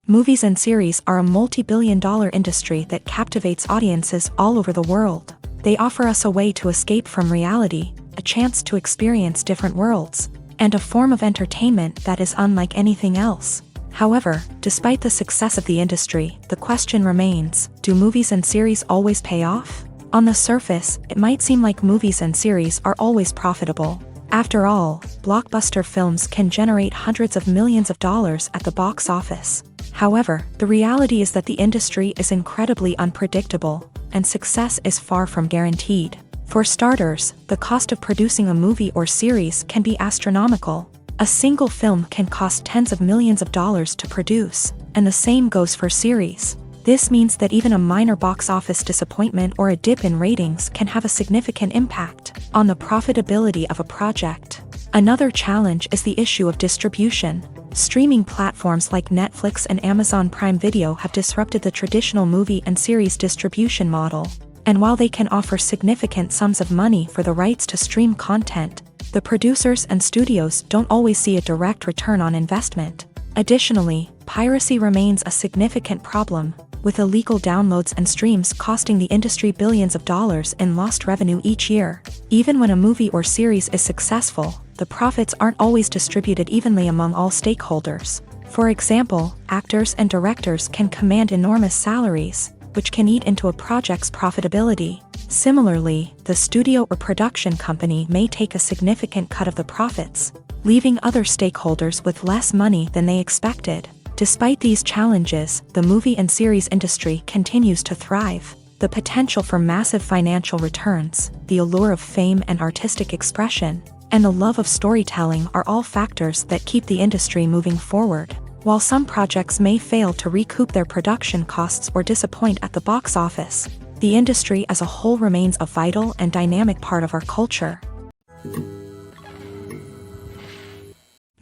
[SPEAKER 1] Movies and series are a multi-billion-dollar industry that captivates audiences all over the world. They offer us a way to escape from reality, a chance to experience different worlds, and a form of entertainment that is unlike anything else. However, despite the success of the industry, the question remains, do movies and series always pay off? On the surface, it might seem like movies and series are always profitable. After all, blockbuster films can generate hundreds of millions of dollars at the box office. However, the reality is that the industry is incredibly unpredictable, and success is far from guaranteed. For starters, the cost of producing a movie or series can be astronomical. A single film can cost tens of millions of dollars to produce, and the same goes for series. This means that even a minor box office disappointment or a dip in ratings can have a significant impact on the profitability of a project. Another challenge is the issue of distribution. Streaming platforms like Netflix and Amazon Prime Video have disrupted the traditional movie and series distribution model. And while they can offer significant sums of money for the rights to stream content, the producers and studios don't always see a direct return on investment. Additionally, piracy remains a significant problem, with illegal downloads and streams costing the industry billions of dollars in lost revenue each year. Even when a movie or series is successful, the profits aren't always distributed evenly among all stakeholders. For example, actors and directors can command enormous salaries, which can eat into a project's profitability. Similarly, the studio or production company may take a significant cut of the profits, leaving other stakeholders with less money than they expected. Despite these challenges, the movie and series industry continues to thrive. The potential for massive financial returns, the allure of fame and artistic expression, and the love of storytelling are all factors that keep the industry moving forward. While some projects may fail to recoup their production costs or disappoint at the box office, the industry as a whole remains a vital and dynamic part of our culture.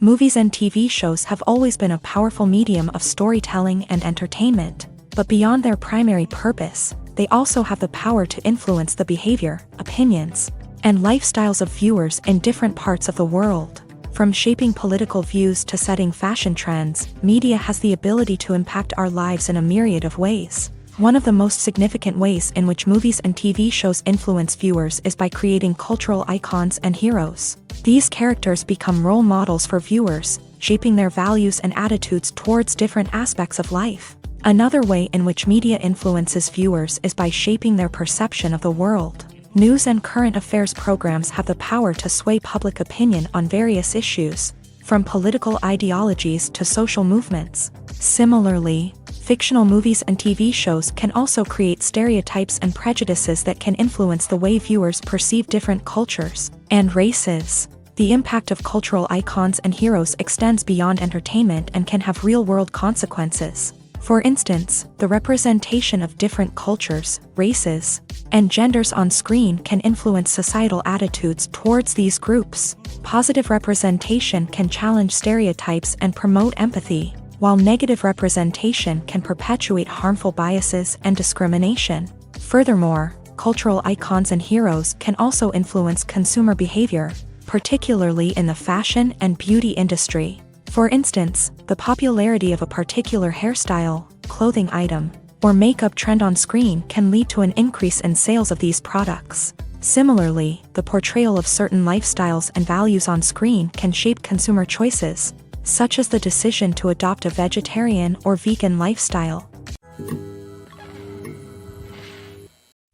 [SPEAKER 1] Movies and TV shows have always been a powerful medium of storytelling and entertainment, but beyond their primary purpose, they also have the power to influence the behavior, opinions, and lifestyles of viewers in different parts of the world. From shaping political views to setting fashion trends, media has the ability to impact our lives in a myriad of ways. One of the most significant ways in which movies and TV shows influence viewers is by creating cultural icons and heroes. These characters become role models for viewers, shaping their values and attitudes towards different aspects of life. Another way in which media influences viewers is by shaping their perception of the world. News and current affairs programs have the power to sway public opinion on various issues, from political ideologies to social movements. Similarly, fictional movies and TV shows can also create stereotypes and prejudices that can influence the way viewers perceive different cultures and races. The impact of cultural icons and heroes extends beyond entertainment and can have real-world consequences. For instance, the representation of different cultures, races, and genders on screen can influence societal attitudes towards these groups. Positive representation can challenge stereotypes and promote empathy, while negative representation can perpetuate harmful biases and discrimination. Furthermore, cultural icons and heroes can also influence consumer behavior, particularly in the fashion and beauty industry. For instance, the popularity of a particular hairstyle, clothing item, or makeup trend on screen can lead to an increase in sales of these products. Similarly, the portrayal of certain lifestyles and values on screen can shape consumer choices, such as the decision to adopt a vegetarian or vegan lifestyle.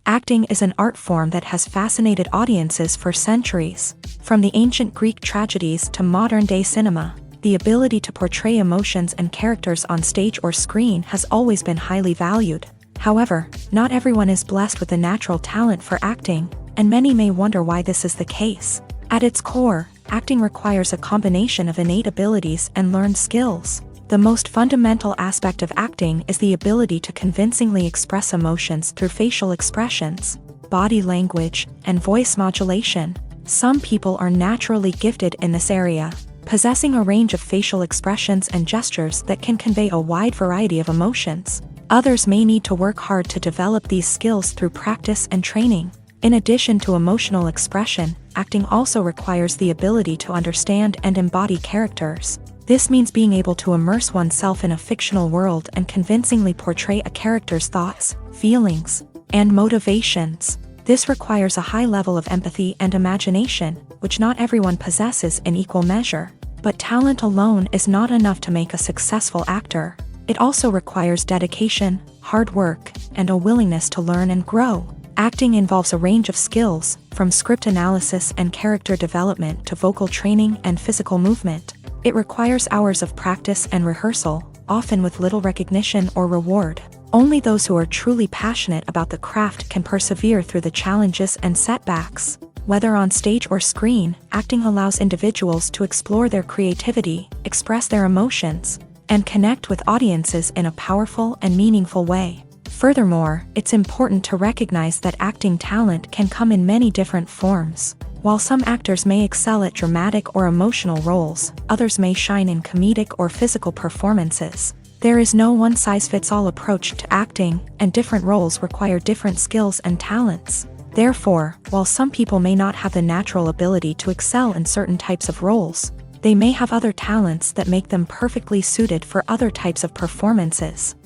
[SPEAKER 1] Acting is an art form that has fascinated audiences for centuries. From the ancient Greek tragedies to modern-day cinema, the ability to portray emotions and characters on stage or screen has always been highly valued. However, not everyone is blessed with a natural talent for acting, and many may wonder why this is the case. At its core, acting requires a combination of innate abilities and learned skills. The most fundamental aspect of acting is the ability to convincingly express emotions through facial expressions, body language, and voice modulation. Some people are naturally gifted in this area, possessing a range of facial expressions and gestures that can convey a wide variety of emotions. Others may need to work hard to develop these skills through practice and training. In addition to emotional expression, acting also requires the ability to understand and embody characters. This means being able to immerse oneself in a fictional world and convincingly portray a character's thoughts, feelings, and motivations. This requires a high level of empathy and imagination, which not everyone possesses in equal measure. But talent alone is not enough to make a successful actor. It also requires dedication, hard work, and a willingness to learn and grow. Acting involves a range of skills, from script analysis and character development to vocal training and physical movement. It requires hours of practice and rehearsal, often with little recognition or reward. Only those who are truly passionate about the craft can persevere through the challenges and setbacks. Whether on stage or screen, acting allows individuals to explore their creativity, express their emotions, and connect with audiences in a powerful and meaningful way. Furthermore, it's important to recognize that acting talent can come in many different forms. While some actors may excel at dramatic or emotional roles, others may shine in comedic or physical performances. There is no one-size-fits-all approach to acting, and different roles require different skills and talents. Therefore, while some people may not have the natural ability to excel in certain types of roles, they may have other talents that make them perfectly suited for other types of performances.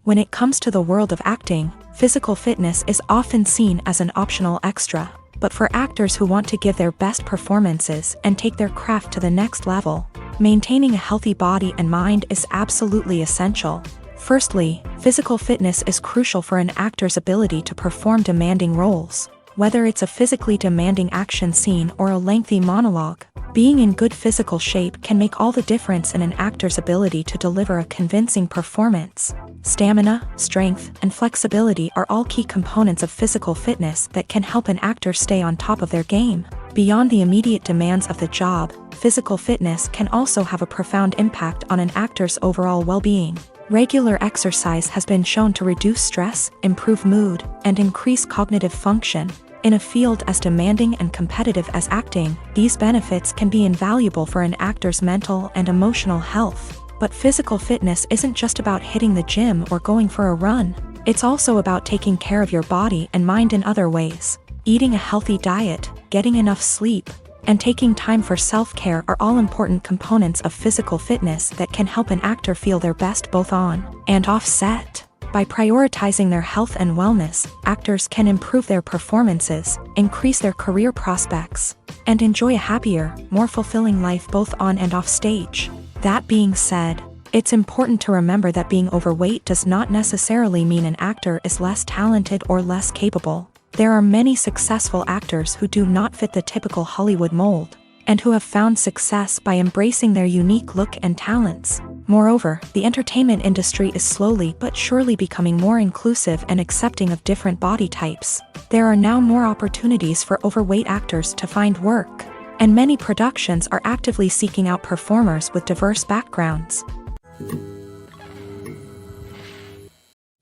[SPEAKER 1] When it comes to the world of acting, physical fitness is often seen as an optional extra. But for actors who want to give their best performances and take their craft to the next level, maintaining a healthy body and mind is absolutely essential. Firstly, physical fitness is crucial for an actor's ability to perform demanding roles. Whether it's a physically demanding action scene or a lengthy monologue, being in good physical shape can make all the difference in an actor's ability to deliver a convincing performance. Stamina, strength, and flexibility are all key components of physical fitness that can help an actor stay on top of their game. Beyond the immediate demands of the job, physical fitness can also have a profound impact on an actor's overall well-being. Regular exercise has been shown to reduce stress, improve mood, and increase cognitive function. In a field as demanding and competitive as acting, these benefits can be invaluable for an actor's mental and emotional health. But physical fitness isn't just about hitting the gym or going for a run. It's also about taking care of your body and mind in other ways. Eating a healthy diet, getting enough sleep, and taking time for self-care are all important components of physical fitness that can help an actor feel their best both on and off set. By prioritizing their health and wellness, actors can improve their performances, increase their career prospects, and enjoy a happier, more fulfilling life both on and off stage. That being said, it's important to remember that being overweight does not necessarily mean an actor is less talented or less capable. There are many successful actors who do not fit the typical Hollywood mold, and who have found success by embracing their unique look and talents. Moreover, the entertainment industry is slowly but surely becoming more inclusive and accepting of different body types. There are now more opportunities for overweight actors to find work, and many productions are actively seeking out performers with diverse backgrounds.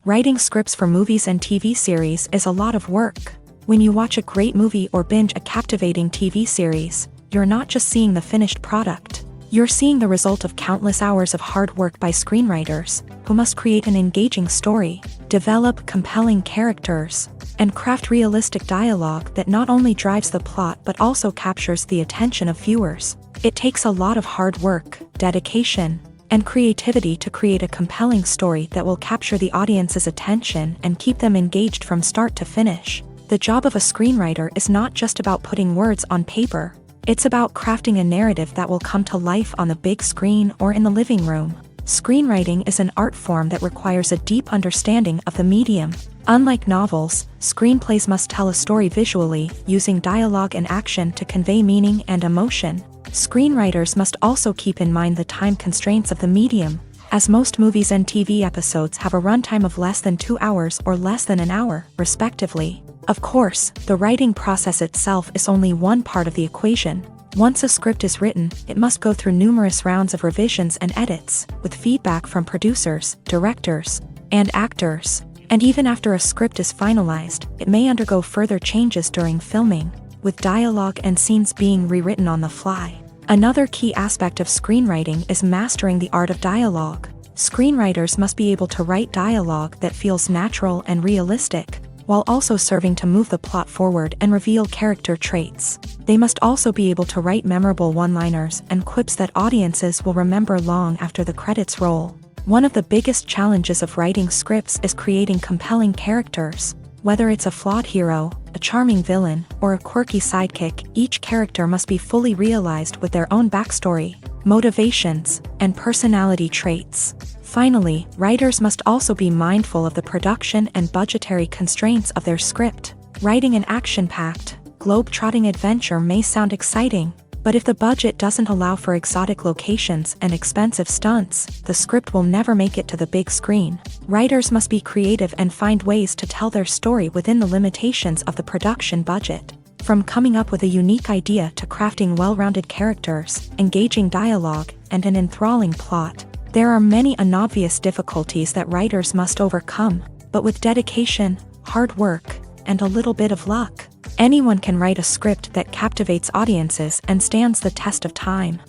[SPEAKER 1] Writing scripts for movies and TV series is a lot of work. When you watch a great movie or binge a captivating TV series, you're not just seeing the finished product. You're seeing the result of countless hours of hard work by screenwriters, who must create an engaging story, develop compelling characters, and craft realistic dialogue that not only drives the plot but also captures the attention of viewers. It takes a lot of hard work, dedication, and creativity to create a compelling story that will capture the audience's attention and keep them engaged from start to finish. The job of a screenwriter is not just about putting words on paper. It's about crafting a narrative that will come to life on the big screen or in the living room. Screenwriting is an art form that requires a deep understanding of the medium. Unlike novels, screenplays must tell a story visually, using dialogue and action to convey meaning and emotion. Screenwriters must also keep in mind the time constraints of the medium, as most movies and TV episodes have a runtime of less than 2 hours or less than an hour, respectively. Of course, the writing process itself is only one part of the equation. Once a script is written, it must go through numerous rounds of revisions and edits, with feedback from producers, directors, and actors. And even after a script is finalized, it may undergo further changes during filming, with dialogue and scenes being rewritten on the fly. Another key aspect of screenwriting is mastering the art of dialogue. Screenwriters must be able to write dialogue that feels natural and realistic, while also serving to move the plot forward and reveal character traits. They must also be able to write memorable one-liners and quips that audiences will remember long after the credits roll. One of the biggest challenges of writing scripts is creating compelling characters. Whether it's a flawed hero, a charming villain, or a quirky sidekick, each character must be fully realized with their own backstory, motivations, and personality traits. Finally, writers must also be mindful of the production and budgetary constraints of their script. Writing an action-packed, globe-trotting adventure may sound exciting, but if the budget doesn't allow for exotic locations and expensive stunts, the script will never make it to the big screen. Writers must be creative and find ways to tell their story within the limitations of the production budget. From coming up with a unique idea to crafting well-rounded characters, engaging dialogue, and an enthralling plot, there are many unobvious difficulties that writers must overcome, but with dedication, hard work, and a little bit of luck, anyone can write a script that captivates audiences and stands the test of time.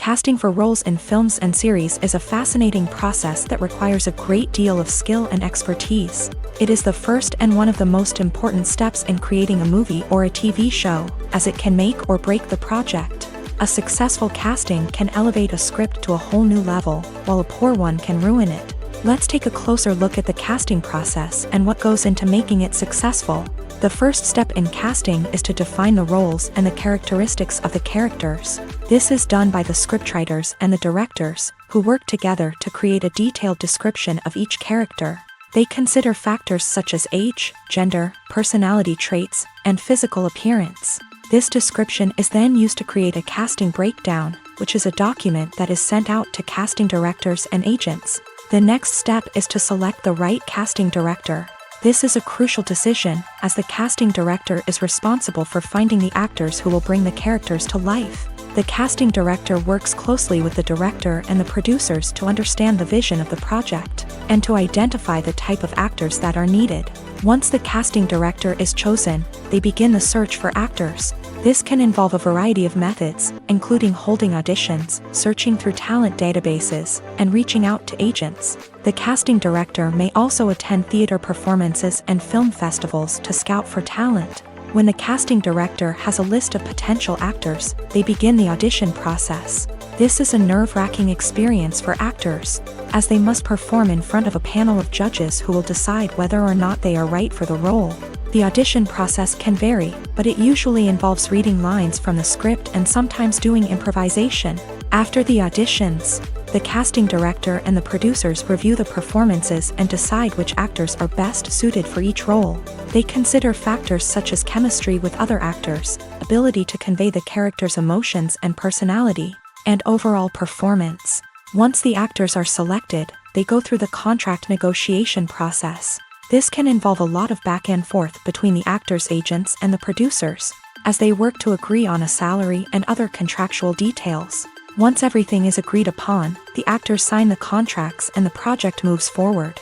[SPEAKER 1] Casting for roles in films and series is a fascinating process that requires a great deal of skill and expertise. It is the first and one of the most important steps in creating a movie or a TV show, as it can make or break the project. A successful casting can elevate a script to a whole new level, while a poor one can ruin it. Let's take a closer look at the casting process and what goes into making it successful. The first step in casting is to define the roles and the characteristics of the characters. This is done by the scriptwriters and the directors, who work together to create a detailed description of each character. They consider factors such as age, gender, personality traits, and physical appearance. This description is then used to create a casting breakdown, which is a document that is sent out to casting directors and agents. The next step is to select the right casting director. This is a crucial decision, as the casting director is responsible for finding the actors who will bring the characters to life. The casting director works closely with the director and the producers to understand the vision of the project, and to identify the type of actors that are needed. Once the casting director is chosen, they begin the search for actors. This can involve a variety of methods, including holding auditions, searching through talent databases, and reaching out to agents. The casting director may also attend theater performances and film festivals to scout for talent. When the casting director has a list of potential actors, they begin the audition process. This is a nerve-wracking experience for actors, as they must perform in front of a panel of judges who will decide whether or not they are right for the role. The audition process can vary, but it usually involves reading lines from the script and sometimes doing improvisation. After the auditions, the casting director and the producers review the performances and decide which actors are best suited for each role. They consider factors such as chemistry with other actors, ability to convey the character's emotions and personality, and overall performance. Once the actors are selected, they go through the contract negotiation process. This can involve a lot of back and forth between the actors' agents and the producers, as they work to agree on a salary and other contractual details. Once everything is agreed upon, the actors sign the contracts and the project moves forward.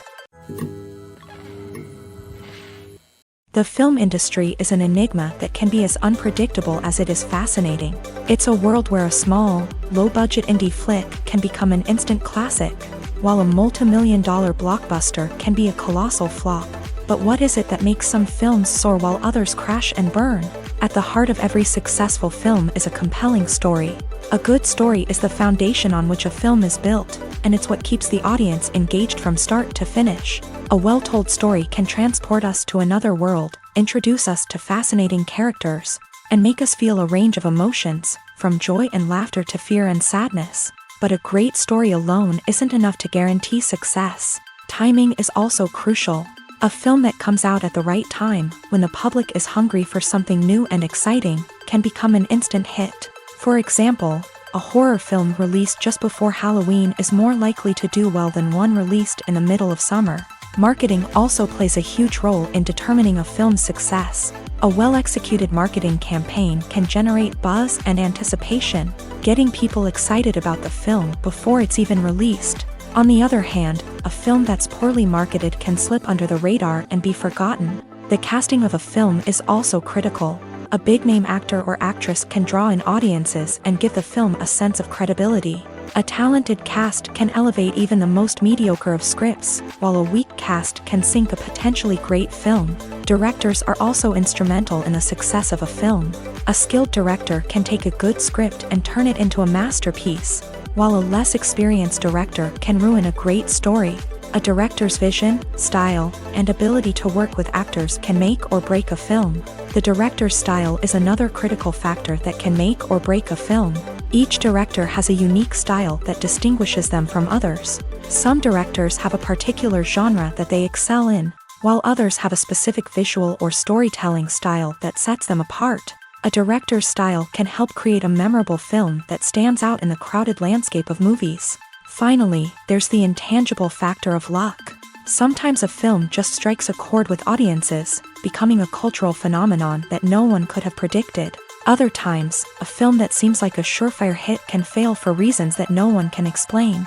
[SPEAKER 1] The film industry is an enigma that can be as unpredictable as it is fascinating. It's a world where a small, low-budget indie flick can become an instant classic, while a multi-million-dollar blockbuster can be a colossal flop. But what is it that makes some films soar while others crash and burn? At the heart of every successful film is a compelling story. A good story is the foundation on which a film is built, and it's what keeps the audience engaged from start to finish. A well-told story can transport us to another world, introduce us to fascinating characters, and make us feel a range of emotions, from joy and laughter to fear and sadness. But a great story alone isn't enough to guarantee success. Timing is also crucial. A film that comes out at the right time, when the public is hungry for something new and exciting, can become an instant hit. For example, a horror film released just before Halloween is more likely to do well than one released in the middle of summer. Marketing also plays a huge role in determining a film's success. A well-executed marketing campaign can generate buzz and anticipation, getting people excited about the film before it's even released. On the other hand, a film that's poorly marketed can slip under the radar and be forgotten. The casting of a film is also critical. A big-name actor or actress can draw in audiences and give the film a sense of credibility. A talented cast can elevate even the most mediocre of scripts, while a weak cast can sink a potentially great film. Directors are also instrumental in the success of a film. A skilled director can take a good script and turn it into a masterpiece, while a less experienced director can ruin a great story. A director's vision, style, and ability to work with actors can make or break a film. The director's style is another critical factor that can make or break a film. Each director has a unique style that distinguishes them from others. Some directors have a particular genre that they excel in, while others have a specific visual or storytelling style that sets them apart. A director's style can help create a memorable film that stands out in the crowded landscape of movies. Finally, there's the intangible factor of luck. Sometimes a film just strikes a chord with audiences, becoming a cultural phenomenon that no one could have predicted. Other times, a film that seems like a surefire hit can fail for reasons that no one can explain.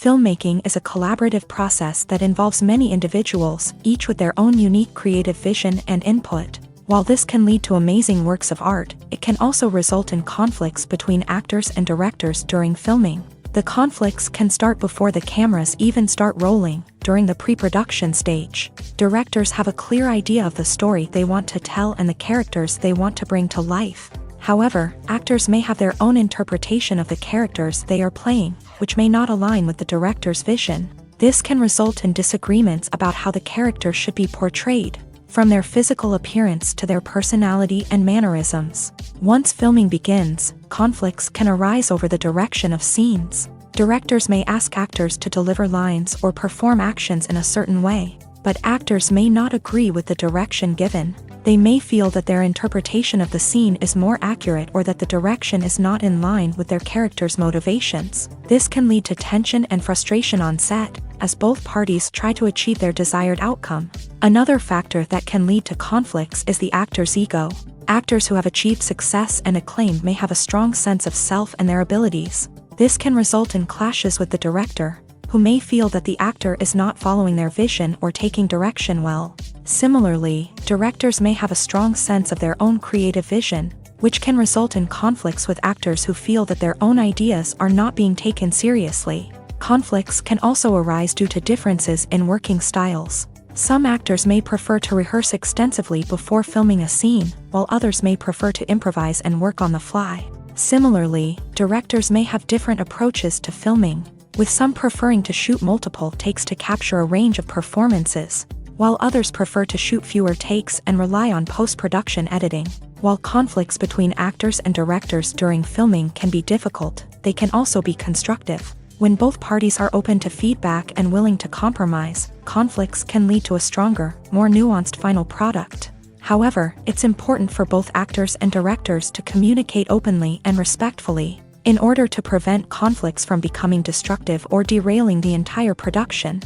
[SPEAKER 1] Filmmaking is a collaborative process that involves many individuals, each with their own unique creative vision and input. While this can lead to amazing works of art, it can also result in conflicts between actors and directors during filming. The conflicts can start before the cameras even start rolling, during the pre-production stage. Directors have a clear idea of the story they want to tell and the characters they want to bring to life. However, actors may have their own interpretation of the characters they are playing, which may not align with the director's vision. This can result in disagreements about how the character should be portrayed, from their physical appearance to their personality and mannerisms. Once filming begins, conflicts can arise over the direction of scenes. Directors may ask actors to deliver lines or perform actions in a certain way, but actors may not agree with the direction given. They may feel that their interpretation of the scene is more accurate or that the direction is not in line with their character's motivations. This can lead to tension and frustration on set, as both parties try to achieve their desired outcome. Another factor that can lead to conflicts is the actor's ego. Actors who have achieved success and acclaim may have a strong sense of self and their abilities. This can result in clashes with the director, who may feel that the actor is not following their vision or taking direction well. Similarly, directors may have a strong sense of their own creative vision, which can result in conflicts with actors who feel that their own ideas are not being taken seriously. Conflicts can also arise due to differences in working styles. Some actors may prefer to rehearse extensively before filming a scene, while others may prefer to improvise and work on the fly. Similarly, directors may have different approaches to filming, with some preferring to shoot multiple takes to capture a range of performances, while others prefer to shoot fewer takes and rely on post-production editing. While conflicts between actors and directors during filming can be difficult, they can also be constructive. When both parties are open to feedback and willing to compromise, conflicts can lead to a stronger, more nuanced final product. However, it's important for both actors and directors to communicate openly and respectfully, in order to prevent conflicts from becoming destructive or derailing the entire production.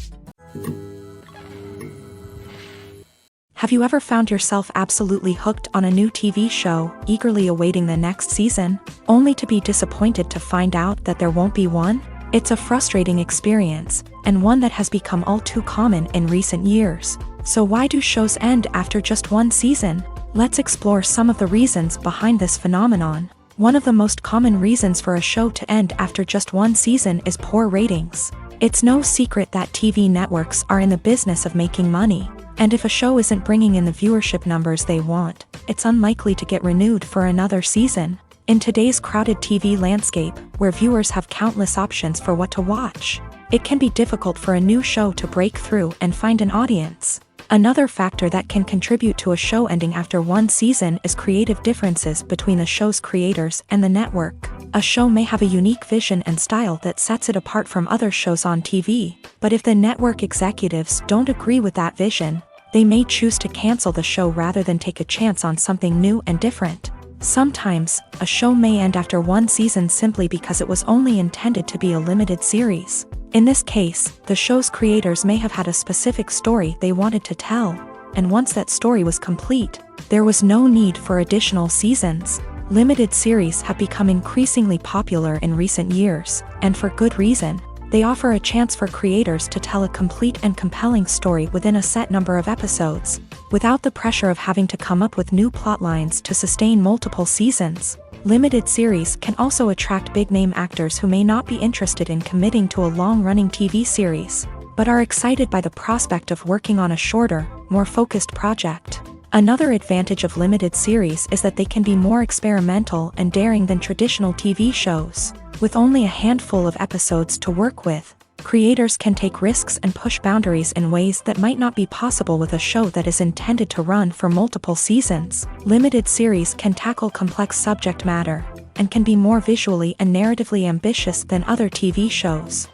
[SPEAKER 1] Have you ever found yourself absolutely hooked on a new TV show, eagerly awaiting the next season, only to be disappointed to find out that there won't be one? It's a frustrating experience, and one that has become all too common in recent years. So why do shows end after just one season? Let's explore some of the reasons behind this phenomenon. One of the most common reasons for a show to end after just one season is poor ratings. It's no secret that TV networks are in the business of making money, and if a show isn't bringing in the viewership numbers they want, it's unlikely to get renewed for another season. In today's crowded TV landscape, where viewers have countless options for what to watch, it can be difficult for a new show to break through and find an audience. Another factor that can contribute to a show ending after one season is creative differences between the show's creators and the network. A show may have a unique vision and style that sets it apart from other shows on TV, but if the network executives don't agree with that vision, they may choose to cancel the show rather than take a chance on something new and different. Sometimes, a show may end after one season simply because it was only intended to be a limited series. In this case, the show's creators may have had a specific story they wanted to tell, and once that story was complete, there was no need for additional seasons. Limited series have become increasingly popular in recent years, and for good reason. They offer a chance for creators to tell a complete and compelling story within a set number of episodes, without the pressure of having to come up with new plot lines to sustain multiple seasons. Limited series can also attract big-name actors who may not be interested in committing to a long-running TV series, but are excited by the prospect of working on a shorter, more focused project. Another advantage of limited series is that they can be more experimental and daring than traditional TV shows. With only a handful of episodes to work with, creators can take risks and push boundaries in ways that might not be possible with a show that is intended to run for multiple seasons. Limited series can tackle complex subject matter, and can be more visually and narratively ambitious than other TV shows.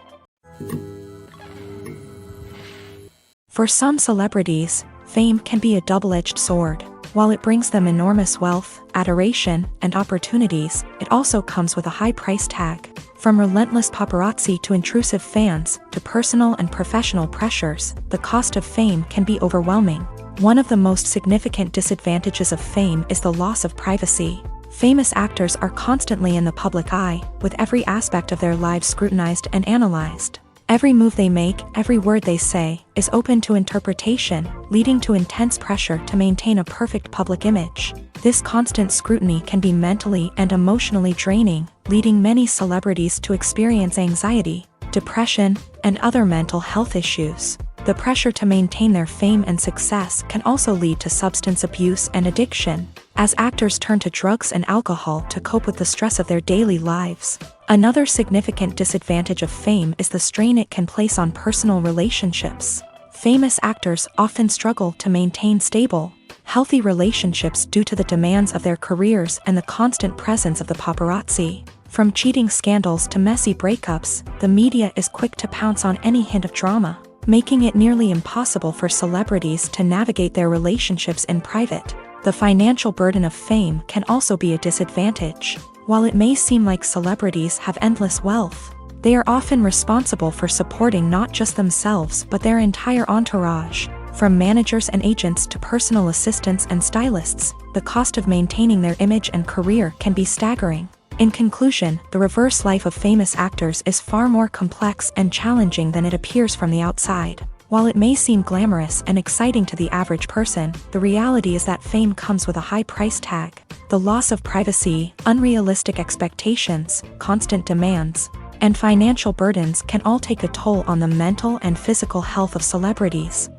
[SPEAKER 1] For some celebrities, fame can be a double-edged sword. While it brings them enormous wealth, adoration, and opportunities, it also comes with a high price tag. From relentless paparazzi to intrusive fans, to personal and professional pressures, the cost of fame can be overwhelming. One of the most significant disadvantages of fame is the loss of privacy. Famous actors are constantly in the public eye, with every aspect of their lives scrutinized and analyzed. Every move they make, every word they say, is open to interpretation, leading to intense pressure to maintain a perfect public image. This constant scrutiny can be mentally and emotionally draining, leading many celebrities to experience anxiety, depression, and other mental health issues. The pressure to maintain their fame and success can also lead to substance abuse and addiction, as actors turn to drugs and alcohol to cope with the stress of their daily lives. Another significant disadvantage of fame is the strain it can place on personal relationships. Famous actors often struggle to maintain stable, healthy relationships due to the demands of their careers and the constant presence of the paparazzi. From cheating scandals to messy breakups, the media is quick to pounce on any hint of drama, making it nearly impossible for celebrities to navigate their relationships in private. The financial burden of fame can also be a disadvantage. While it may seem like celebrities have endless wealth, they are often responsible for supporting not just themselves but their entire entourage. From managers and agents to personal assistants and stylists, the cost of maintaining their image and career can be staggering. In conclusion, the reverse life of famous actors is far more complex and challenging than it appears from the outside. While it may seem glamorous and exciting to the average person, the reality is that fame comes with a high price tag. The loss of privacy, unrealistic expectations, constant demands, and financial burdens can all take a toll on the mental and physical health of celebrities.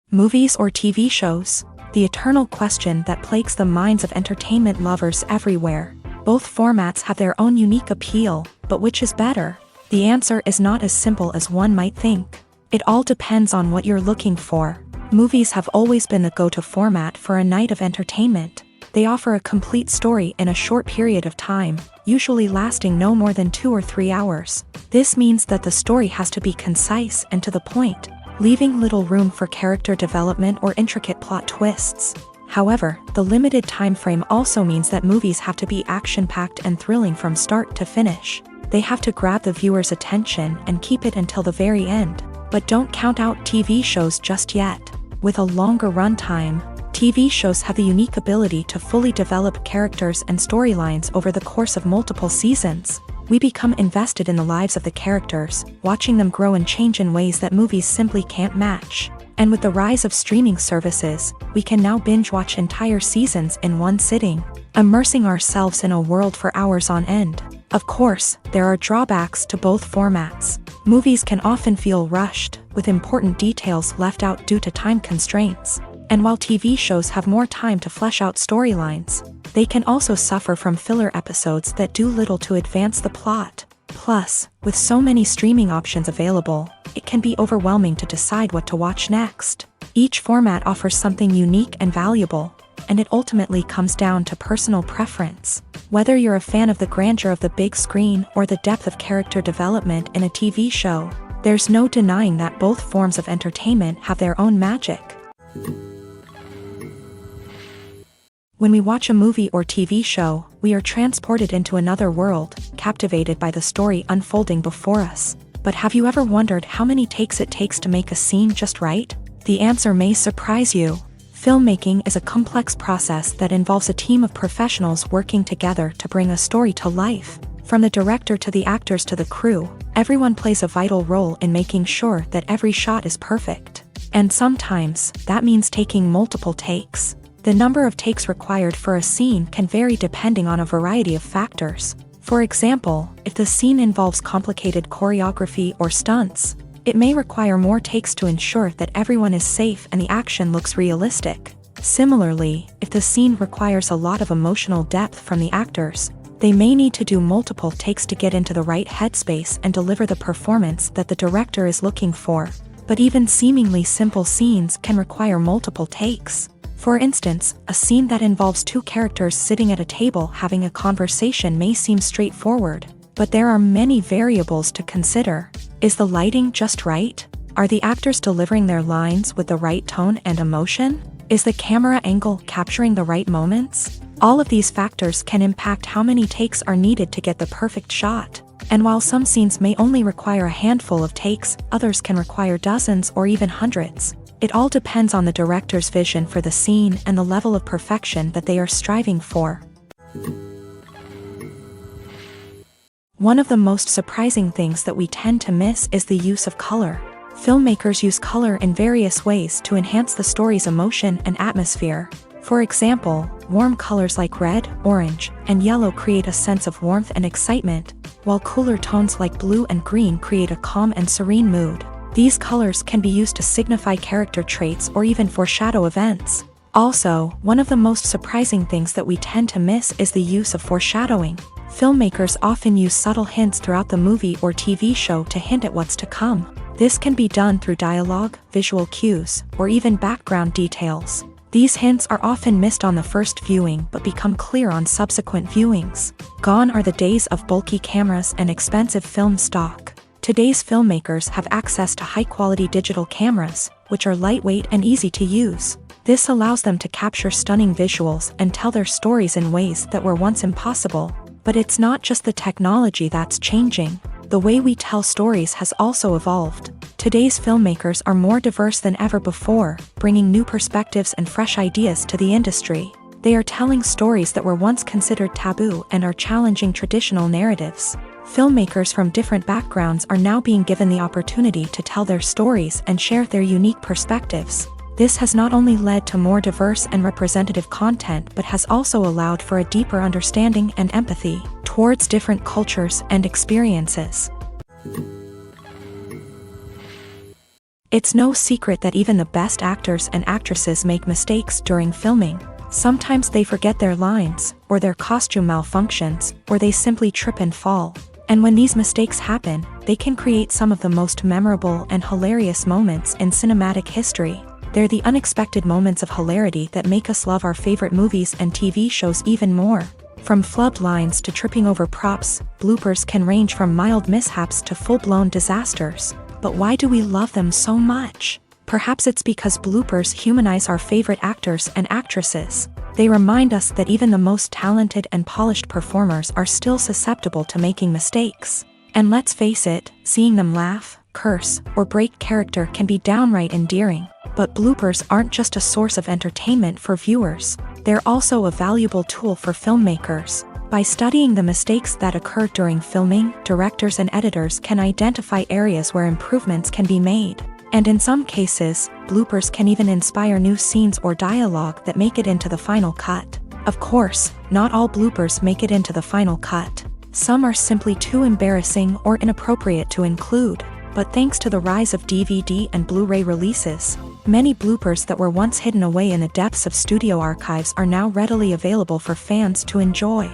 [SPEAKER 1] Movies or TV shows? The eternal question that plagues the minds of entertainment lovers everywhere. Both formats have their own unique appeal, but which is better? The answer is not as simple as one might think. It all depends on what you're looking for. Movies have always been the go-to format for a night of entertainment. They offer a complete story in a short period of time, usually lasting no more than 2 or 3 hours. This means that the story has to be concise and to the point, leaving little room for character development or intricate plot twists. However, the limited time frame also means that movies have to be action-packed and thrilling from start to finish. They have to grab the viewer's attention and keep it until the very end. But don't count out TV shows just yet. With a longer runtime, TV shows have the unique ability to fully develop characters and storylines over the course of multiple seasons. We become invested in the lives of the characters, watching them grow and change in ways that movies simply can't match. And with the rise of streaming services, we can now binge-watch entire seasons in one sitting, immersing ourselves in a world for hours on end. Of course, there are drawbacks to both formats. Movies can often feel rushed, with important details left out due to time constraints. And while TV shows have more time to flesh out storylines, they can also suffer from filler episodes that do little to advance the plot. Plus, with so many streaming options available, it can be overwhelming to decide what to watch next. Each format offers something unique and valuable, and it ultimately comes down to personal preference. Whether you're a fan of the grandeur of the big screen or the depth of character development in a TV show, there's no denying that both forms of entertainment have their own magic. When we watch a movie or TV show, we are transported into another world, captivated by the story unfolding before us. But have you ever wondered how many takes it takes to make a scene just right? The answer may surprise you. Filmmaking is a complex process that involves a team of professionals working together to bring a story to life. From the director to the actors to the crew, everyone plays a vital role in making sure that every shot is perfect. And sometimes, that means taking multiple takes. The number of takes required for a scene can vary depending on a variety of factors. For example, if the scene involves complicated choreography or stunts, it may require more takes to ensure that everyone is safe and the action looks realistic. Similarly, if the scene requires a lot of emotional depth from the actors, they may need to do multiple takes to get into the right headspace and deliver the performance that the director is looking for. But even seemingly simple scenes can require multiple takes. For instance, a scene that involves two characters sitting at a table having a conversation may seem straightforward, but there are many variables to consider. Is the lighting just right? Are the actors delivering their lines with the right tone and emotion? Is the camera angle capturing the right moments? All of these factors can impact how many takes are needed to get the perfect shot. And while some scenes may only require a handful of takes, others can require dozens or even hundreds. It all depends on the director's vision for the scene and the level of perfection that they are striving for. One of the most surprising things that we tend to miss is the use of color. Filmmakers use color in various ways to enhance the story's emotion and atmosphere. For example, warm colors like red, orange, and yellow create a sense of warmth and excitement, while cooler tones like blue and green create a calm and serene mood. These colors can be used to signify character traits or even foreshadow events. Also, one of the most surprising things that we tend to miss is the use of foreshadowing. Filmmakers often use subtle hints throughout the movie or TV show to hint at what's to come. This can be done through dialogue, visual cues, or even background details. These hints are often missed on the first viewing but become clear on subsequent viewings. Gone are the days of bulky cameras and expensive film stock. Today's filmmakers have access to high-quality digital cameras, which are lightweight and easy to use. This allows them to capture stunning visuals and tell their stories in ways that were once impossible. But it's not just the technology that's changing. The way we tell stories has also evolved. Today's filmmakers are more diverse than ever before, bringing new perspectives and fresh ideas to the industry. They are telling stories that were once considered taboo and are challenging traditional narratives. Filmmakers from different backgrounds are now being given the opportunity to tell their stories and share their unique perspectives. This has not only led to more diverse and representative content but has also allowed for a deeper understanding and empathy towards different cultures and experiences. It's no secret that even the best actors and actresses make mistakes during filming. Sometimes they forget their lines, or their costume malfunctions, or they simply trip and fall. And when these mistakes happen, they can create some of the most memorable and hilarious moments in cinematic history. They're the unexpected moments of hilarity that make us love our favorite movies and TV shows even more. From flubbed lines to tripping over props, bloopers can range from mild mishaps to full-blown disasters. But why do we love them so much? Perhaps it's because bloopers humanize our favorite actors and actresses. They remind us that even the most talented and polished performers are still susceptible to making mistakes. And let's face it, seeing them laugh, curse, or break character can be downright endearing. But bloopers aren't just a source of entertainment for viewers. They're also a valuable tool for filmmakers. By studying the mistakes that occur during filming, directors and editors can identify areas where improvements can be made. And in some cases, bloopers can even inspire new scenes or dialogue that make it into the final cut. Of course, not all bloopers make it into the final cut. Some are simply too embarrassing or inappropriate to include. But thanks to the rise of DVD and Blu-ray releases, many bloopers that were once hidden away in the depths of studio archives are now readily available for fans to enjoy.